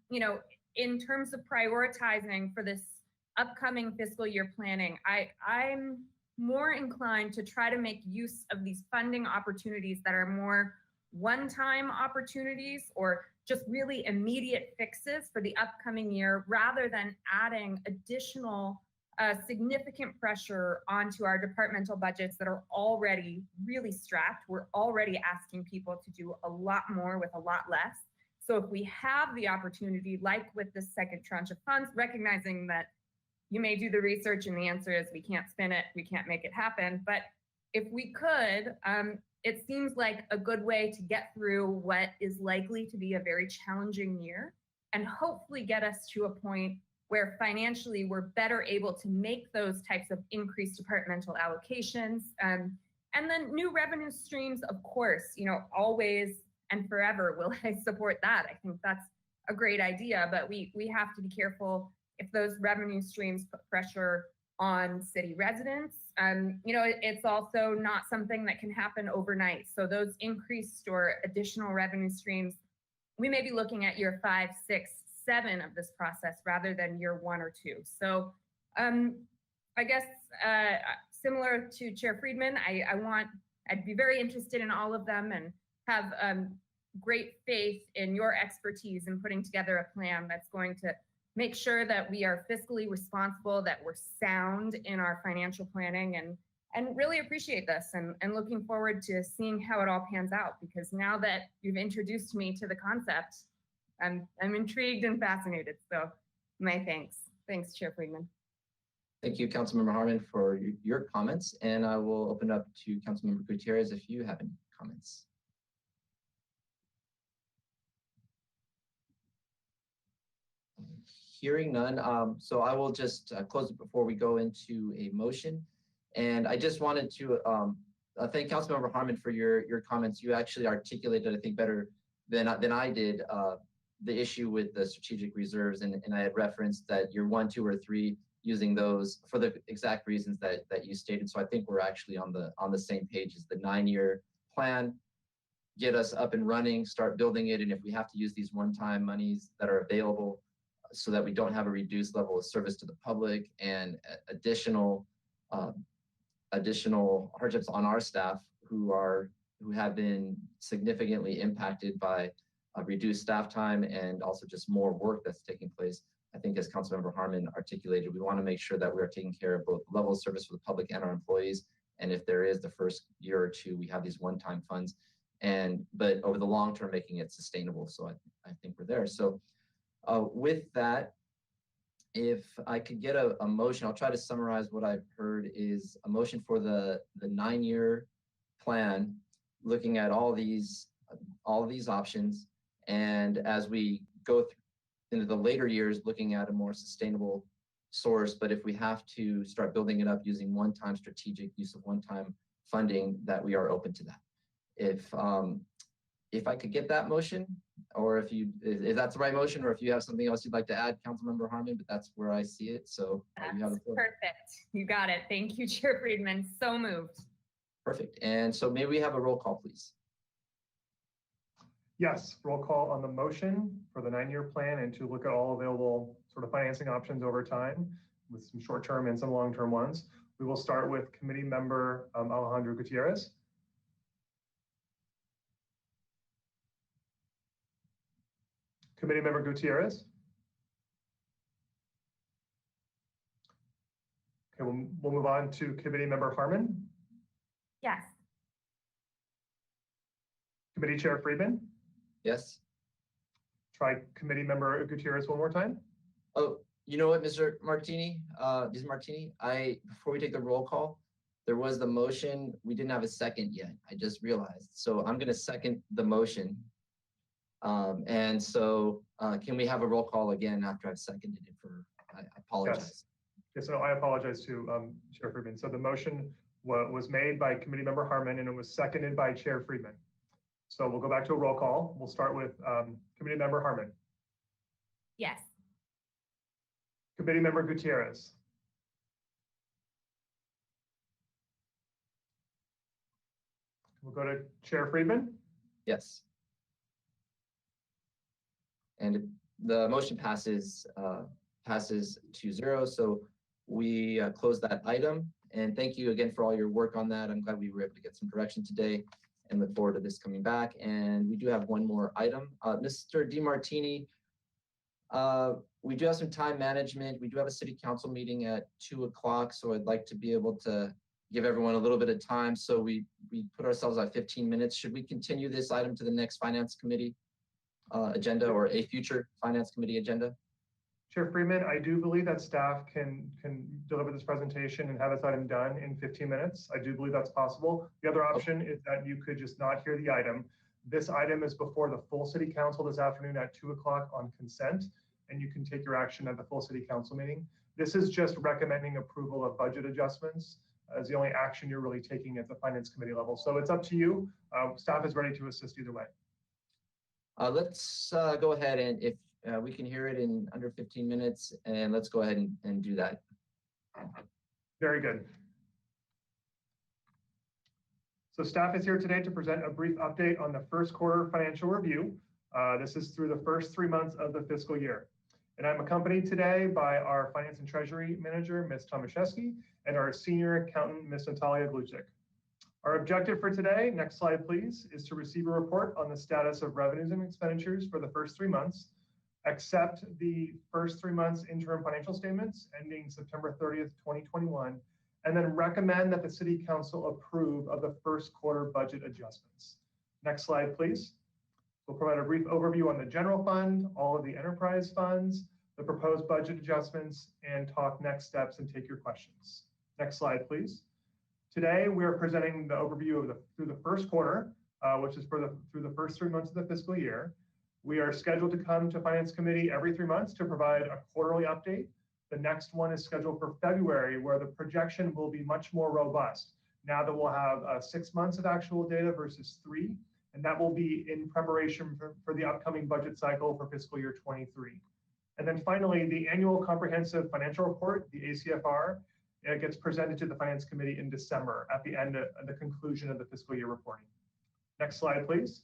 you know, in terms of prioritizing for this upcoming fiscal year planning, I'm more inclined to try to make use of these funding opportunities that are more one-time opportunities or just really immediate fixes for the upcoming year, rather than adding additional significant pressure onto our departmental budgets that are already really strapped. We're already asking people to do a lot more with a lot less. So if we have the opportunity, like with this second tranche of funds, recognizing that you may do the research and the answer is we can't spin it, we can't make it happen. But if we could, it seems like a good way to get through what is likely to be a very challenging year and hopefully get us to a point where financially we're better able to make those types of increased departmental allocations. And then new revenue streams, of course, you know, always and forever will I support that. I think that's a great idea, but we have to be careful if those revenue streams put pressure on city residents. It's also not something that can happen overnight. So those increased or additional revenue streams, we may be looking at year 5, 6, 7 of this process rather than year 1 or 2. So I guess similar to Chair Friedman, I'd be very interested in all of them and have great faith in your expertise in putting together a plan that's going to make sure that we are fiscally responsible, that we're sound in our financial planning, and really appreciate this and looking forward to seeing how it all pans out, because now that you've introduced me to the concept, I'm intrigued and fascinated. So my thanks. Thanks, Chair Friedman. Thank you, Councilmember Harmon, for your comments, and I will open up to Councilmember Gutierrez if you have any comments. Hearing none, so I will just close it before we go into a motion. And I just wanted to thank Councilmember Harmon for your comments. You actually articulated, I think, better than I did the issue with the strategic reserves, and I had referenced that you're 1, 2, or 3 using those for the exact reasons that you stated. So I think we're actually on the same page as the 9-year plan. Get us up and running, start building it, and if we have to use these one-time monies that are available, so that we don't have a reduced level of service to the public and additional hardships on our staff who have been significantly impacted by reduced staff time and also just more work that's taking place. I think as Councilmember Harmon articulated, we want to make sure that we are taking care of both level of service for the public and our employees. And if there is the first year or two, we have these one-time funds, but over the long term, making it sustainable. So I think we're there. So with that, if I could get a motion, I'll try to summarize what I've heard is a motion for the 9-year plan, looking at all these options. And as we go into the later years, looking at a more sustainable source. But if we have to start building it up using one-time strategic use of one-time funding, that we are open to that. If I could get that motion, or if that's the right motion, or if you have something else you'd like to add, Councilmember Harmon, but that's where I see it. So you have the floor. Perfect. You got it. Thank you, Chair Friedman. So moved. Perfect. And so may we have a roll call, please? Yes, roll call on the motion for the 9-year plan and to look at all available sort of financing options over time with some short-term and some long-term ones. We will start with Committee Member Alejandro Gutierrez. Committee Member Gutierrez. Okay, we'll move on to Committee Member Harmon. Yes. Committee Chair Friedman. Yes. Try Committee Member Gutierrez one more time. Oh, you know what, Mr. Martini, before we take the roll call, there was the motion. We didn't have a second yet. I just realized. So I'm going to second the motion. And so can we have a roll call again after I've seconded it I apologize. Yes, so I apologize to Chair Friedman. So the motion was made by Committee Member Harmon and it was seconded by Chair Friedman. So we'll go back to a roll call. We'll start with Committee Member Harmon. Yes. Committee Member Gutierrez. We'll go to Chair Friedman. Yes. And the motion passes 2-0. So we close that item. And thank you again for all your work on that. I'm glad we were able to get some direction today and look forward to this coming back. And we do have one more item. Mr. DeMartini, we do have some time management. We do have a city council meeting at 2 o'clock. So I'd like to be able to give everyone a little bit of time. So we put ourselves at 15 minutes. Should we continue this item to the next finance committee agenda or a future finance committee agenda? Chair Friedman, I do believe that staff can deliver this presentation and have this item done in 15 minutes. I do believe that's possible. The other option is that you could just not hear the item. This item is before the full city council this afternoon at 2 o'clock on consent, and you can take your action at the full city council meeting. This is just recommending approval of budget adjustments as the only action you're really taking at the finance committee level. So it's up to you. Staff is ready to assist either way. Let's go ahead and if we can hear it in under 15 minutes, and let's go ahead and do that. Very good. So staff is here today to present a brief update on the first quarter financial review. This is through the first 3 months of the fiscal year. And I'm accompanied today by our Finance and Treasury Manager, Ms. Tomaszewski, and our Senior Accountant, Ms. Natalia Gluchik. Our objective for today, next slide please, is to receive a report on the status of revenues and expenditures for the first 3 months, accept the first 3 months interim financial statements ending September 30th, 2021, and then recommend that the City Council approve of the first quarter budget adjustments. Next slide, please. We'll provide a brief overview on the general fund, all of the enterprise funds, the proposed budget adjustments, and talk next steps and take your questions. Next slide, please. Today, we are presenting the overview of through the first quarter, which is through the first 3 months of the fiscal year. We are scheduled to come to Finance Committee every 3 months to provide a quarterly update. The next one is scheduled for February, where the projection will be much more robust. Now that we'll have 6 months of actual data versus 3, and that will be in preparation for the upcoming budget cycle for fiscal year 23. And then finally, the annual comprehensive financial report, the ACFR, it gets presented to the Finance Committee in December at the end of the conclusion of the fiscal year reporting. Next slide, please.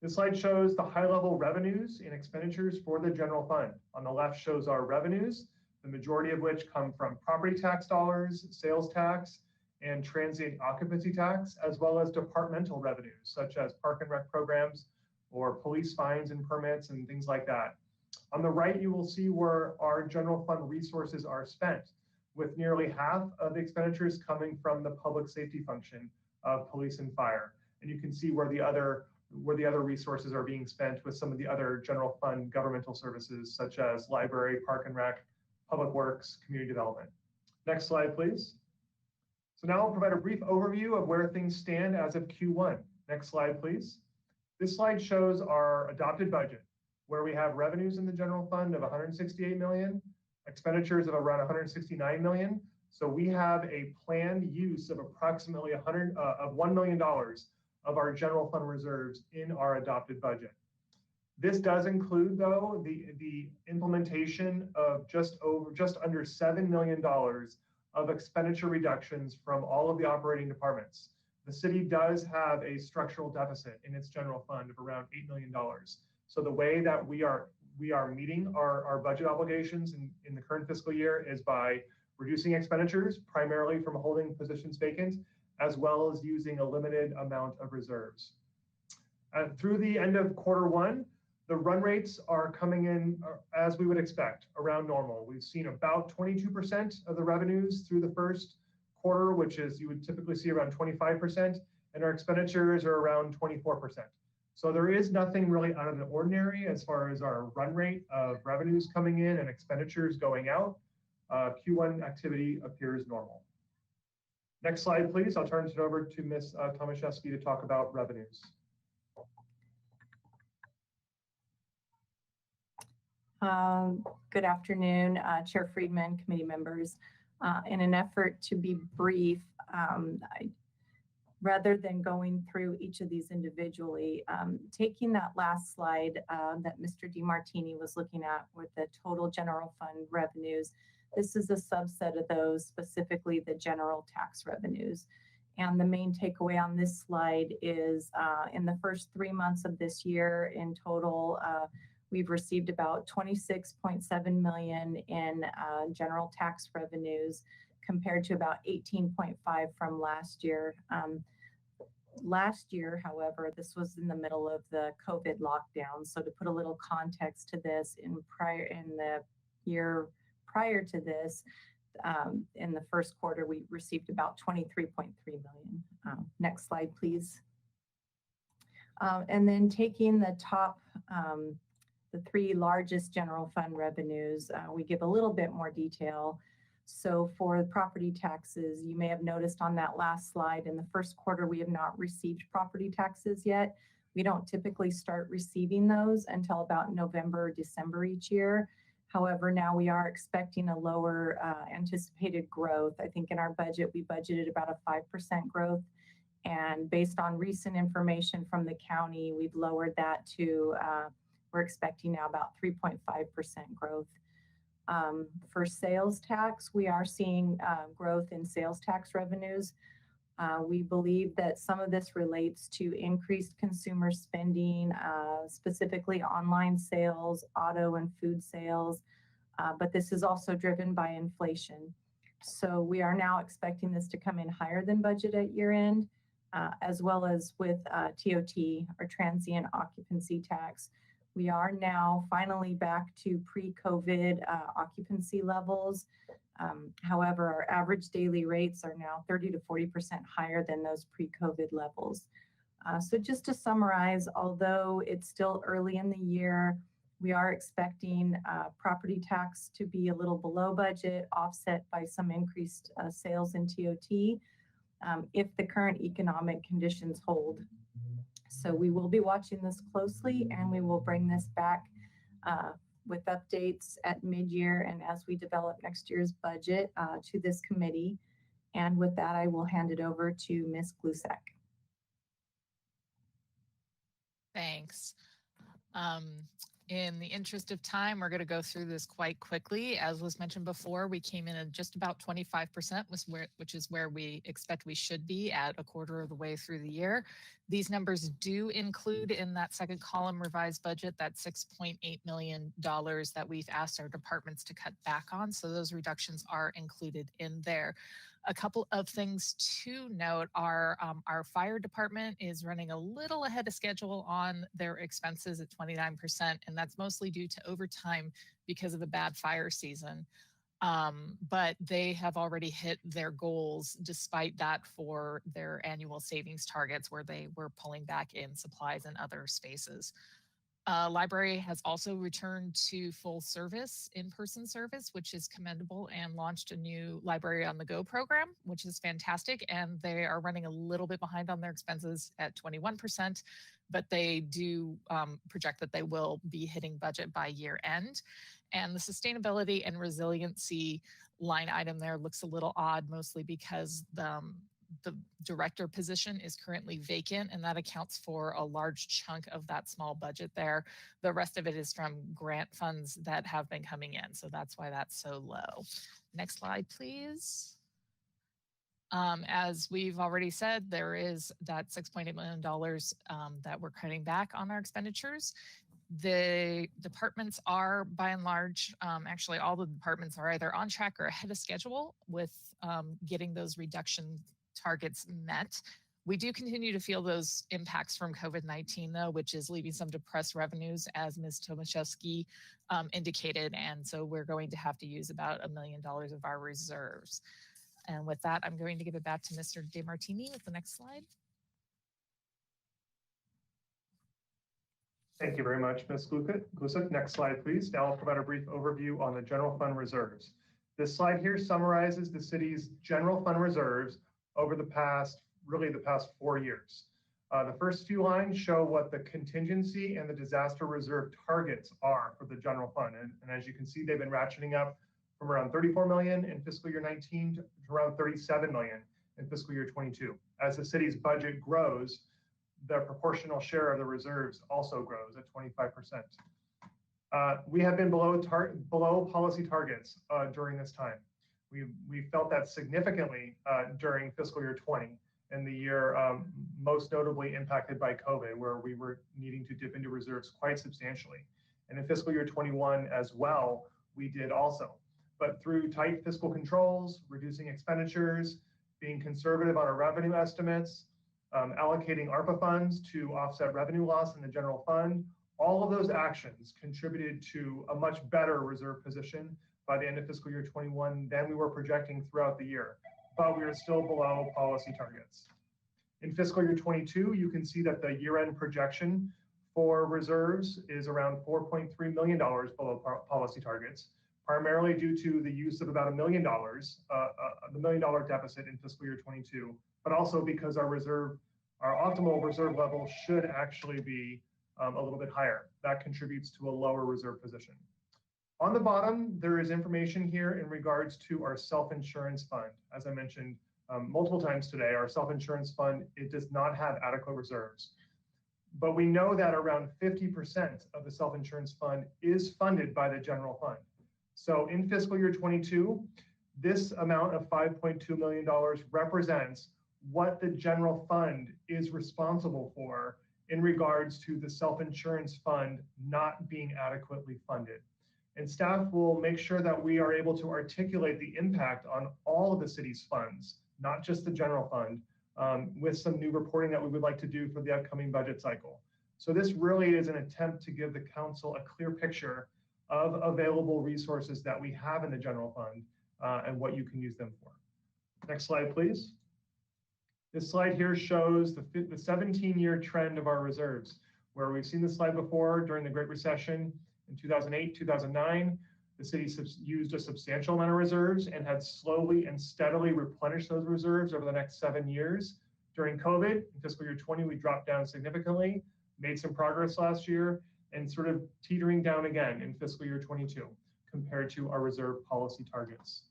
This slide shows the high-level revenues and expenditures for the general fund. On the left shows our revenues, the majority of which come from property tax dollars, sales tax, and transient occupancy tax, as well as departmental revenues, such as park and rec programs or police fines and permits and things like that. On the right, you will see where our general fund resources are spent, with nearly half of the expenditures coming from the public safety function of police and fire. And you can see where the other resources are being spent with some of the other general fund governmental services, such as library, park and rec, public works, community development. Next slide, please. So now I'll provide a brief overview of where things stand as of Q1. Next slide, please. This slide shows our adopted budget, where we have revenues in the general fund of 168 million, expenditures of around 169 million. So we have a planned use of approximately $1 million of our general fund reserves in our adopted budget. This does include, though, the implementation of just under $7 million of expenditure reductions from all of the operating departments. The city does have a structural deficit in its general fund of around $8 million. So the way that we are meeting our budget obligations in the current fiscal year is by reducing expenditures, primarily from holding positions vacant, as well as using a limited amount of reserves. Through the end of Q1, the run rates are coming in as we would expect, around normal. We've seen about 22% of the revenues through the first quarter, which is you would typically see around 25%, and our expenditures are around 24%. So there is nothing really out of the ordinary as far as our run rate of revenues coming in and expenditures going out. Q1 activity appears normal. Next slide, please. I'll turn it over to Ms. Tomaszewski to talk about revenues. Good afternoon, Chair Friedman, committee members. In an effort to be brief, rather than going through each of these individually, taking that last slide that Mr. DeMartini was looking at with the total general fund revenues, this is a subset of those, specifically the general tax revenues. And the main takeaway on this slide is in the first 3 months of this year in total, we've received about 26.7 million in general tax revenues compared to about 18.5 from last year. Last year, however, this was in the middle of the COVID lockdown. So to put a little context to this, in the year prior to this, in the first quarter, we received about 23.3 million. Next slide, please. And then taking the top, the 3 largest general fund revenues, we give a little bit more detail. So for property taxes, you may have noticed on that last slide, in the first quarter, we have not received property taxes yet. We don't typically start receiving those until about November or December each year. However, now we are expecting a lower anticipated growth. I think in our budget, we budgeted about a 5% growth. And based on recent information from the county, we've lowered that to, we're expecting now about 3.5% growth. For sales tax, we are seeing growth in sales tax revenues. We believe that some of this relates to increased consumer spending, specifically online sales, auto and food sales, but this is also driven by inflation. So we are now expecting this to come in higher than budget at year end, as well as with TOT, or transient occupancy tax. We are now finally back to pre-COVID occupancy levels. However, our average daily rates are now 30 to 40% higher than those pre-COVID levels. So just to summarize, although it's still early in the year, we are expecting property tax to be a little below budget, offset by some increased sales in TOT, if the current economic conditions hold. So we will be watching this closely, and we will bring this back with updates at mid-year and as we develop next year's budget to this committee. And with that, I will hand it over to Ms. Glusak. Thanks. In the interest of time, we're going to go through this quite quickly. As was mentioned before, we came in at just about 25%, which is where we expect we should be at a quarter of the way through the year. These numbers do include in that second column revised budget that $6.8 million that we've asked our departments to cut back on. So those reductions are included in there. A couple of things to note are our fire department is running a little ahead of schedule on their expenses at 29%, and that's mostly due to overtime because of a bad fire season. But they have already hit their goals despite that for their annual savings targets, where they were pulling back in supplies and other spaces. Library has also returned to full service, in-person service, which is commendable, and launched a new Library on the Go program, which is fantastic. And they are running a little bit behind on their expenses at 21%, but they do project that they will be hitting budget by year end. And the sustainability and resiliency line item there looks a little odd, mostly because the director position is currently vacant, and that accounts for a large chunk of that small budget there. The rest of it is from grant funds that have been coming in, so that's why that's so low. Next slide, please. As we've already said, there is that $6.8 million that we're cutting back on our expenditures. The departments are, by and large, actually all the departments are either on track or ahead of schedule with getting those reduction targets met. We do continue to feel those impacts from COVID-19, though, which is leaving some depressed revenues, as Ms. Tomaszewski indicated. And so we're going to have to use about $1 million of our reserves. And with that, I'm going to give it back to Mr. DeMartini with the next slide. Thank you very much, Ms. Glusak. Next slide, please. Now I'll provide a brief overview on the general fund reserves. This slide here summarizes the city's general fund reserves over the past 4 years. The first few lines show what the contingency and the disaster reserve targets are for the general fund. And as you can see, they've been ratcheting up from around 34 million in fiscal year 19 to around 37 million in fiscal year 22. As the city's budget grows, the proportional share of the reserves also grows at 25%. We have been below policy targets during this time. We felt that significantly during fiscal year 20, and the year most notably impacted by COVID, where we were needing to dip into reserves quite substantially. And in fiscal year 21 as well, we did also. But through tight fiscal controls, reducing expenditures, being conservative on our revenue estimates, allocating ARPA funds to offset revenue loss in the general fund, all of those actions contributed to a much better reserve position by the end of fiscal year 21 than we were projecting throughout the year, but we are still below policy targets. In fiscal year 22, you can see that the year-end projection for reserves is around $4.3 million below policy targets, primarily due to the use of about $1 million, the $1 million deficit in fiscal year 22, but also because our optimal reserve level should actually be a little bit higher. That contributes to a lower reserve position. On the bottom, there is information here in regards to our self-insurance fund. As I mentioned multiple times today, our self-insurance fund, it does not have adequate reserves. But we know that around 50% of the self-insurance fund is funded by the general fund. So in fiscal year 22, this amount of $5.2 million represents what the general fund is responsible for in regards to the self-insurance fund not being adequately funded. And staff will make sure that we are able to articulate the impact on all of the city's funds, not just the general fund, with some new reporting that we would like to do for the upcoming budget cycle. So this really is an attempt to give the council a clear picture of available resources that we have in the general fund and what you can use them for. Next slide, please. This slide here shows the 17-year trend of our reserves, where we've seen this slide before during the Great Recession in 2008, 2009. The city used a substantial amount of reserves and had slowly and steadily replenished those reserves over the next 7 years. During COVID, in fiscal year 20, we dropped down significantly, made some progress last year, and sort of teetering down again in fiscal year 22 compared to our reserve policy targets.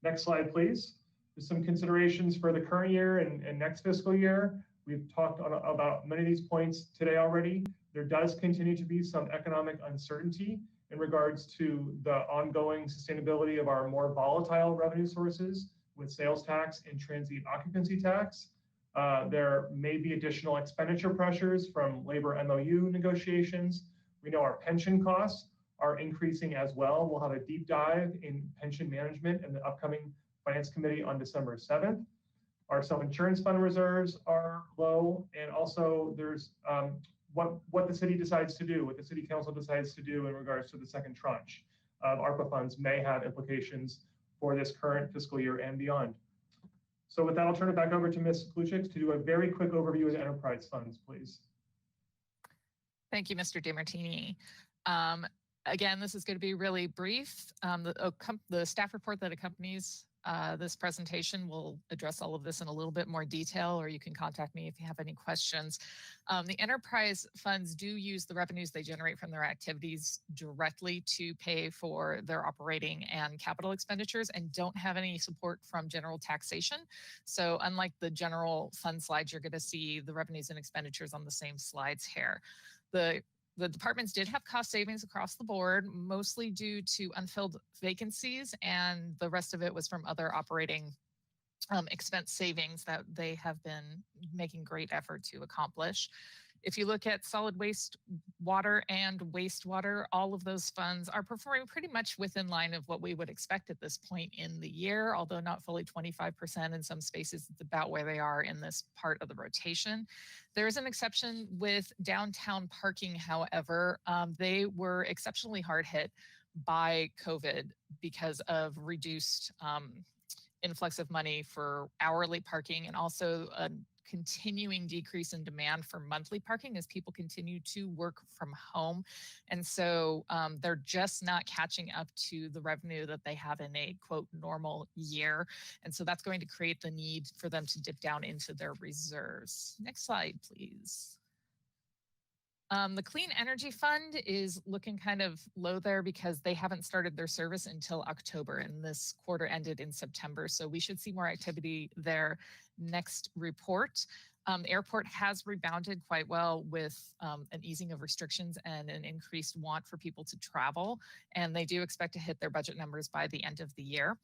Next slide, please. Just some considerations for the current year and next fiscal year. We've talked about many of these points today already. There does continue to be some economic uncertainty in regards to the ongoing sustainability of our more volatile revenue sources with sales tax and transient occupancy tax. There may be additional expenditure pressures from labor MOU negotiations. We know our pension costs are increasing as well. We'll have a deep dive in pension management in the upcoming Finance Committee on December 7th. Our self-insurance fund reserves are low, and also there's what the city decides to do, what the city council decides to do in regards to the second tranche of ARPA funds may have implications for this current fiscal year and beyond. So with that, I'll turn it back over to Ms. Kluczyk to do a very quick overview of the enterprise funds, please. Thank you, Mr. DeMartini. Again, this is going to be really brief. The staff report that accompanies this presentation will address all of this in a little bit more detail, or you can contact me if you have any questions. The enterprise funds do use the revenues they generate from their activities directly to pay for their operating and capital expenditures and don't have any support from general taxation. So unlike the general fund slides, you're going to see the revenues and expenditures on the same slides here. The departments did have cost savings across the board, mostly due to unfilled vacancies, and the rest of it was from other operating expense savings that they have been making great effort to accomplish. If you look at solid waste, water, and wastewater, all of those funds are performing pretty much within line of what we would expect at this point in the year, although not fully 25%. In some spaces, it's about where they are in this part of the rotation. There is an exception with downtown parking, however. They were exceptionally hard hit by COVID because of reduced influx of money for hourly parking and also a continuing decrease in demand for monthly parking as people continue to work from home. And so they're just not catching up to the revenue that they have in a quote normal year. And so that's going to create the need for them to dip down into their reserves. Next slide, please. The Clean Energy Fund is looking kind of low there because they haven't started their service until October, and this quarter ended in September. So we should see more activity there next report. The airport has rebounded quite well with an easing of restrictions and an increased want for people to travel, and they do expect to hit their budget numbers by the end of the year.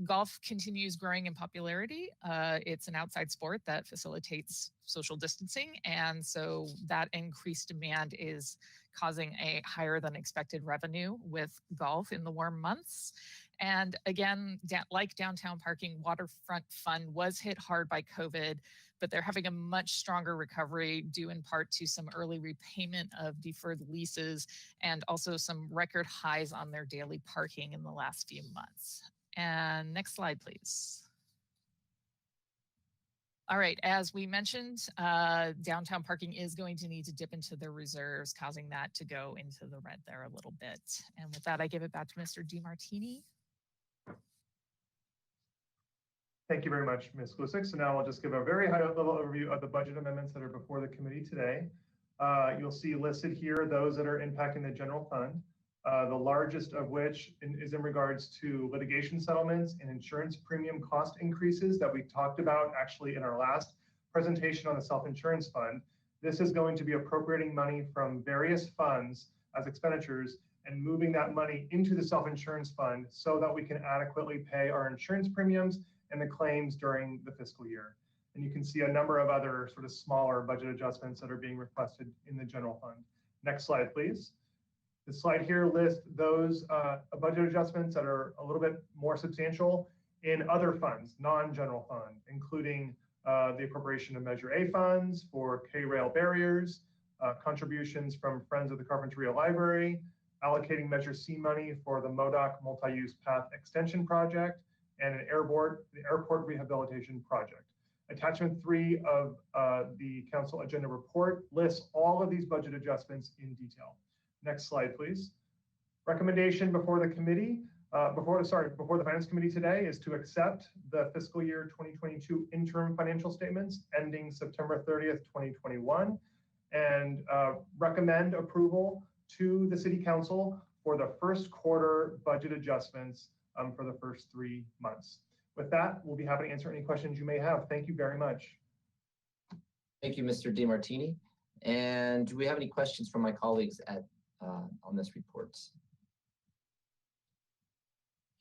Golf continues growing in popularity. It's an outside sport that facilitates social distancing, and so that increased demand is causing a higher than expected revenue with golf in the warm months. And again, like downtown parking, Waterfront Fund was hit hard by COVID, but they're having a much stronger recovery due in part to some early repayment of deferred leases and also some record highs on their daily parking in the last few months. And next slide, please. All right, as we mentioned, downtown parking is going to need to dip into their reserves, causing that to go into the red there a little bit. And with that, I give it back to Mr. DeMartini. Thank you very much, Ms. Kluczyk. So now I'll just give a very high-level overview of the budget amendments that are before the committee today. You'll see listed here those that are impacting the general fund, the largest of which is in regards to litigation settlements and insurance premium cost increases that we talked about actually in our last presentation on the self-insurance fund. This is going to be appropriating money from various funds as expenditures and moving that money into the self-insurance fund so that we can adequately pay our insurance premiums and the claims during the fiscal year. And you can see a number of other sort of smaller budget adjustments that are being requested in the general fund. Next slide, please. The slide here lists those budget adjustments that are a little bit more substantial in other funds, non-general fund, including the appropriation of Measure A funds for K-rail barriers, contributions from Friends of the Carpinteria Library, allocating Measure C money for the MODOC multi-use path extension project, and the airport rehabilitation project. Attachment 3 of the council agenda report lists all of these budget adjustments in detail. Next slide, please. Recommendation before the committee, before the finance committee today is to accept the fiscal year 2022 interim financial statements ending September 30th, 2021, and recommend approval to the city council for the first quarter budget adjustments for the first 3 months. With that, we'll be happy to answer any questions you may have. Thank you very much. Thank you, Mr. DeMartini. And do we have any questions from my colleagues on this report?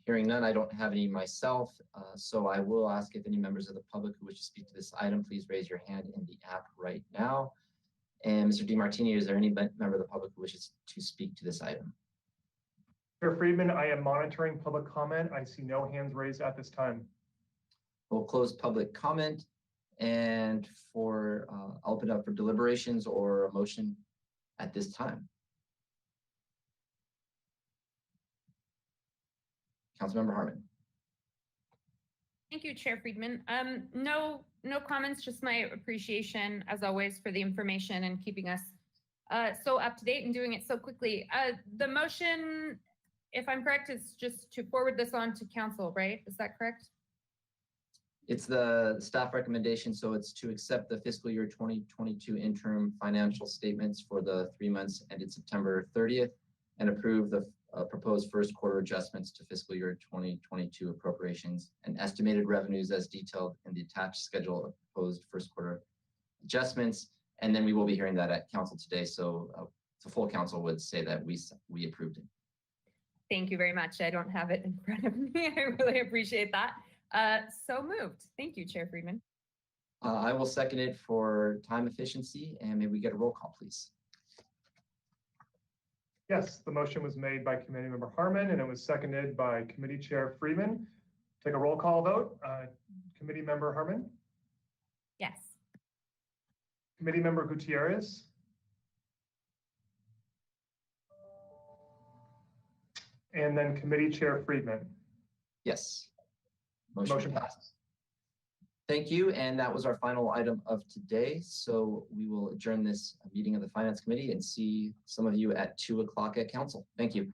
Hearing none, I don't have any myself, so I will ask if any members of the public who wish to speak to this item, please raise your hand in the app right now. And Mr. DeMartini, is there any member of the public who wishes to speak to this item? Chair Friedman, I am monitoring public comment. I see no hands raised at this time. We'll close public comment and I'll open up for deliberations or a motion at this time. Councilmember Harmon. Thank you, Chair Friedman. No comments, just my appreciation as always for the information and keeping us so up to date and doing it so quickly. The motion, if I'm correct, is just to forward this on to council, right? Is that correct? It's the staff recommendation, so it's to accept the fiscal year 2022 interim financial statements for the 3 months ended September 30th and approve the proposed first quarter adjustments to fiscal year 2022 appropriations and estimated revenues as detailed in the attached schedule of proposed first quarter adjustments. And then we will be hearing that at council today. So the full council would say that we approved it. Thank you very much. I don't have it in front of me. I really appreciate that. So moved. Thank you, Chair Friedman. I will second it for time efficiency, and maybe we get a roll call, please. Yes, the motion was made by Committee Member Harmon and it was seconded by Committee Chair Friedman. Take a roll call vote. Committee Member Harmon? Yes. Committee Member Gutierrez? And then Committee Chair Friedman? Yes. Motion passes. Thank you, and that was our final item of today. So we will adjourn this meeting of the Finance Committee and see some of you at 2 o'clock at council. Thank you.